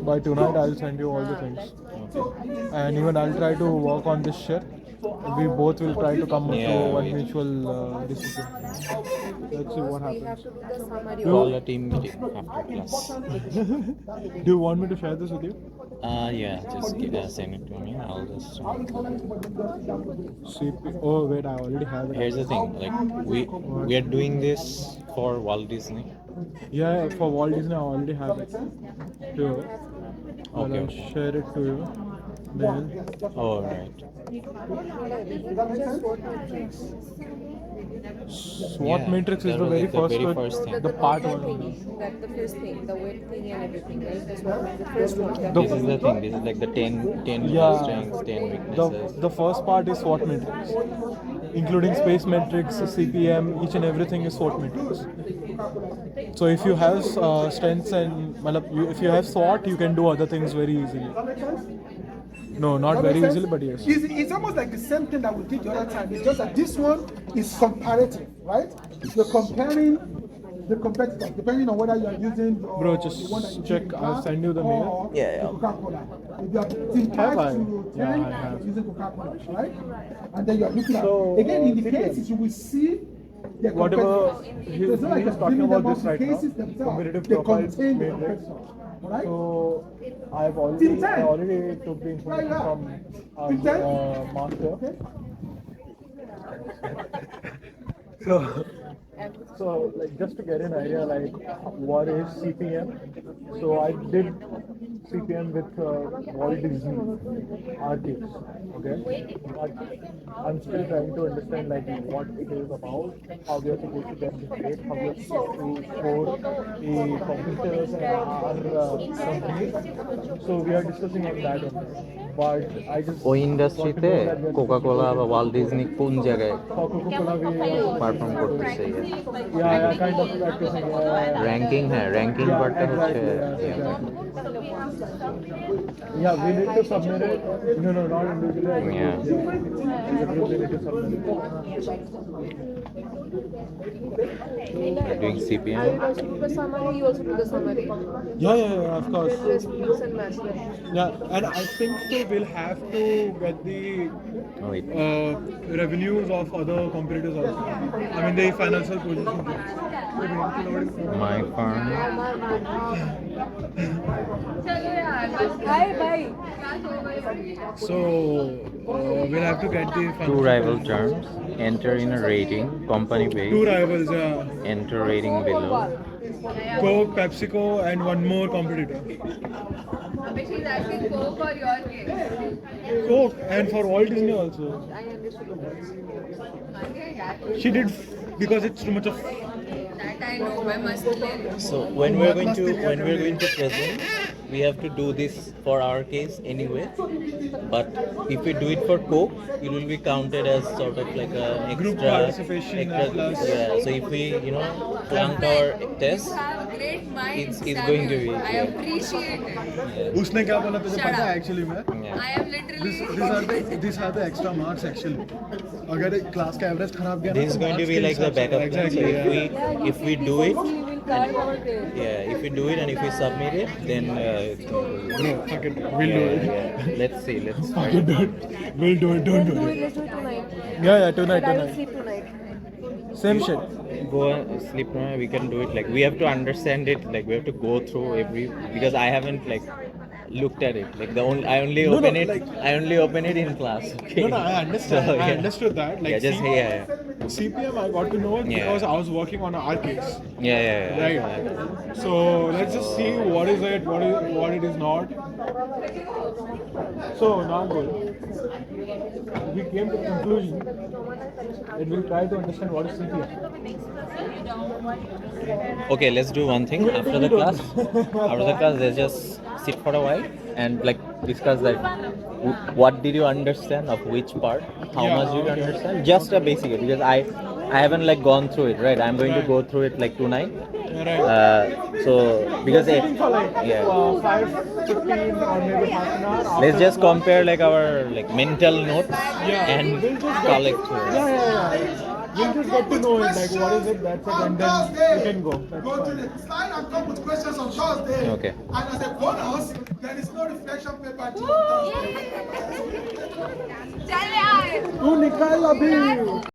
By tonight I'll send you all the things. And even I'll try to work on this shit. we both will try to come Yeah. to one mutual decision. Let's see what We have happens. to do the summary. Call a team meeting after class. Do you want me to share this with you? Yeah, just send it to me. I'll just. CP. Oh wait, I already have it. Here's the thing, like we are doing this for Walt Disney. Yeah, for Walt Disney, I already have it. Here. Okay. I'll share it to you. Then. Oh right. SWOT Yeah, matrix is that the was very like the first very one. first thing. The part one. That the first thing, the weight thing and everything, right? That's what the first one. This is the thing. This is like the 10 Yeah. strengths, 10 weaknesses. The first part is SWOT matrix, including space matrix, CPM, each and everything is SWOT matrix. So if you have strengths and if you have SWOT, you can do other things very easily. No, not very easily, but yes. It's almost like the same thing that we did the other time. It's just that this one is comparative, right? You're comparing the competitor, depending on whether you are using Bro, just the one that you check. use in I'll class send you the mail. or Yeah. Coca-Cola. If you are team Have 5 I? to 10, Yeah, I have. using Coca-Cola, right? And then you are looking at So, again in the CPM. cases you will see the Whatever competitors. It's not like he's they're talking bringing about them this up, right the now, cases themselves, competitive they profiles contain the matrix. competitors. Right? So I Team already 10. took the information Yeah. from our Team 10. master. Okay. So like just to get an idea like what is CPM. So I did CPM with Walt Disney artists. Okay, but I'm still trying to understand like what it is about, how we are supposed to get this rate, how we are supposed to score the competitors and our companies. So we are discussing on that only. But I just ওই ইন্ডাস্ট্রিতে Coca-Cola বা Walt Disney কোন জায়গায় Coca-Cola we perform করতেছে? yeah, kind of practicing. Ranking, হ্যাঁ ranking Yeah, পার্টটা হচ্ছে exactly, yeah, we need to submit it. No, not individually. Yeah. The group we need to submit it. You're doing CPM. You also do the summary, you also do the summary. Yeah, of course. Just mix and match them. Yeah, and I think so we'll have to get the Oh, wait. revenues of other competitors also. I mean the financial position. My farm. Bye, bye. So we'll have to get the Two rival terms. Enter in a rating. Company two base. rivals, yeah. Enter rating below. Coke, PepsiCo, and one more competitor. She's asking Coke or your case? Coke, and for Walt Disney also. I understood. She did because it's too much of. That I know, I must clear. So when we're going to present, we have to do this for our case anyway. But if we do it for Coke, it will be counted as sort of like a extra Group participation plus. Yeah. So if we flunked our test, You have great minds. it's going to be, I yeah. appreciate it. yeah. उसने क्या बोला तुझे Shut पता है up. actually में? Yeah. I am literally. These are the extra marks actually. अगर class का average खराब गया ना This is तो going to marks be के like the हिसाब से- backup plan. So Exactly. if we do it, We will card our grade. yeah, if we do it and if we submit it, then it's going to be. No, fuck it. We'll do it. Yeah. Let's see. Let's Fuck it, dude. We'll do it. Don't Let's do do it. it, let's do it tonight. Yeah, tonight, But I will tonight. sleep tonight. Same shit. Go and sleep now. We can do it. Like we have to understand it. Like we have to go through every, because I haven't like looked at it. Like I only No, open no, it. like- I only open it in class. Okay. No, I understand. So, I yeah. understood that. Like, Yeah, just yeah. CPM, I got to know it Yeah. because I was working on our case. Yeah. Right. So let's just see what is it, what it is not. So now good. We came to the conclusion that we'll try to understand what is CPM. Okay, let's do one thing after the class. After the class, let's just sit for a while and like discuss like what did you understand of which part, how Yeah, much did you okay. understand, just a basic, because I haven't like gone through it, right? I'm going to go through it like tonight. Right. So because Sitting for like yeah. 5-15 or maybe half an hour. Let's after just class. compare like our like mental notes Yeah. and We'll just collect through it. Yeah. We'll just get to know it, like what is it, that's it, and then we can go. That's Go to fine. the slide and come with questions on Thursday. Okay. And as a bonus, there is no reflection paper till Thursday. Chale aaye. तू निकाल अभी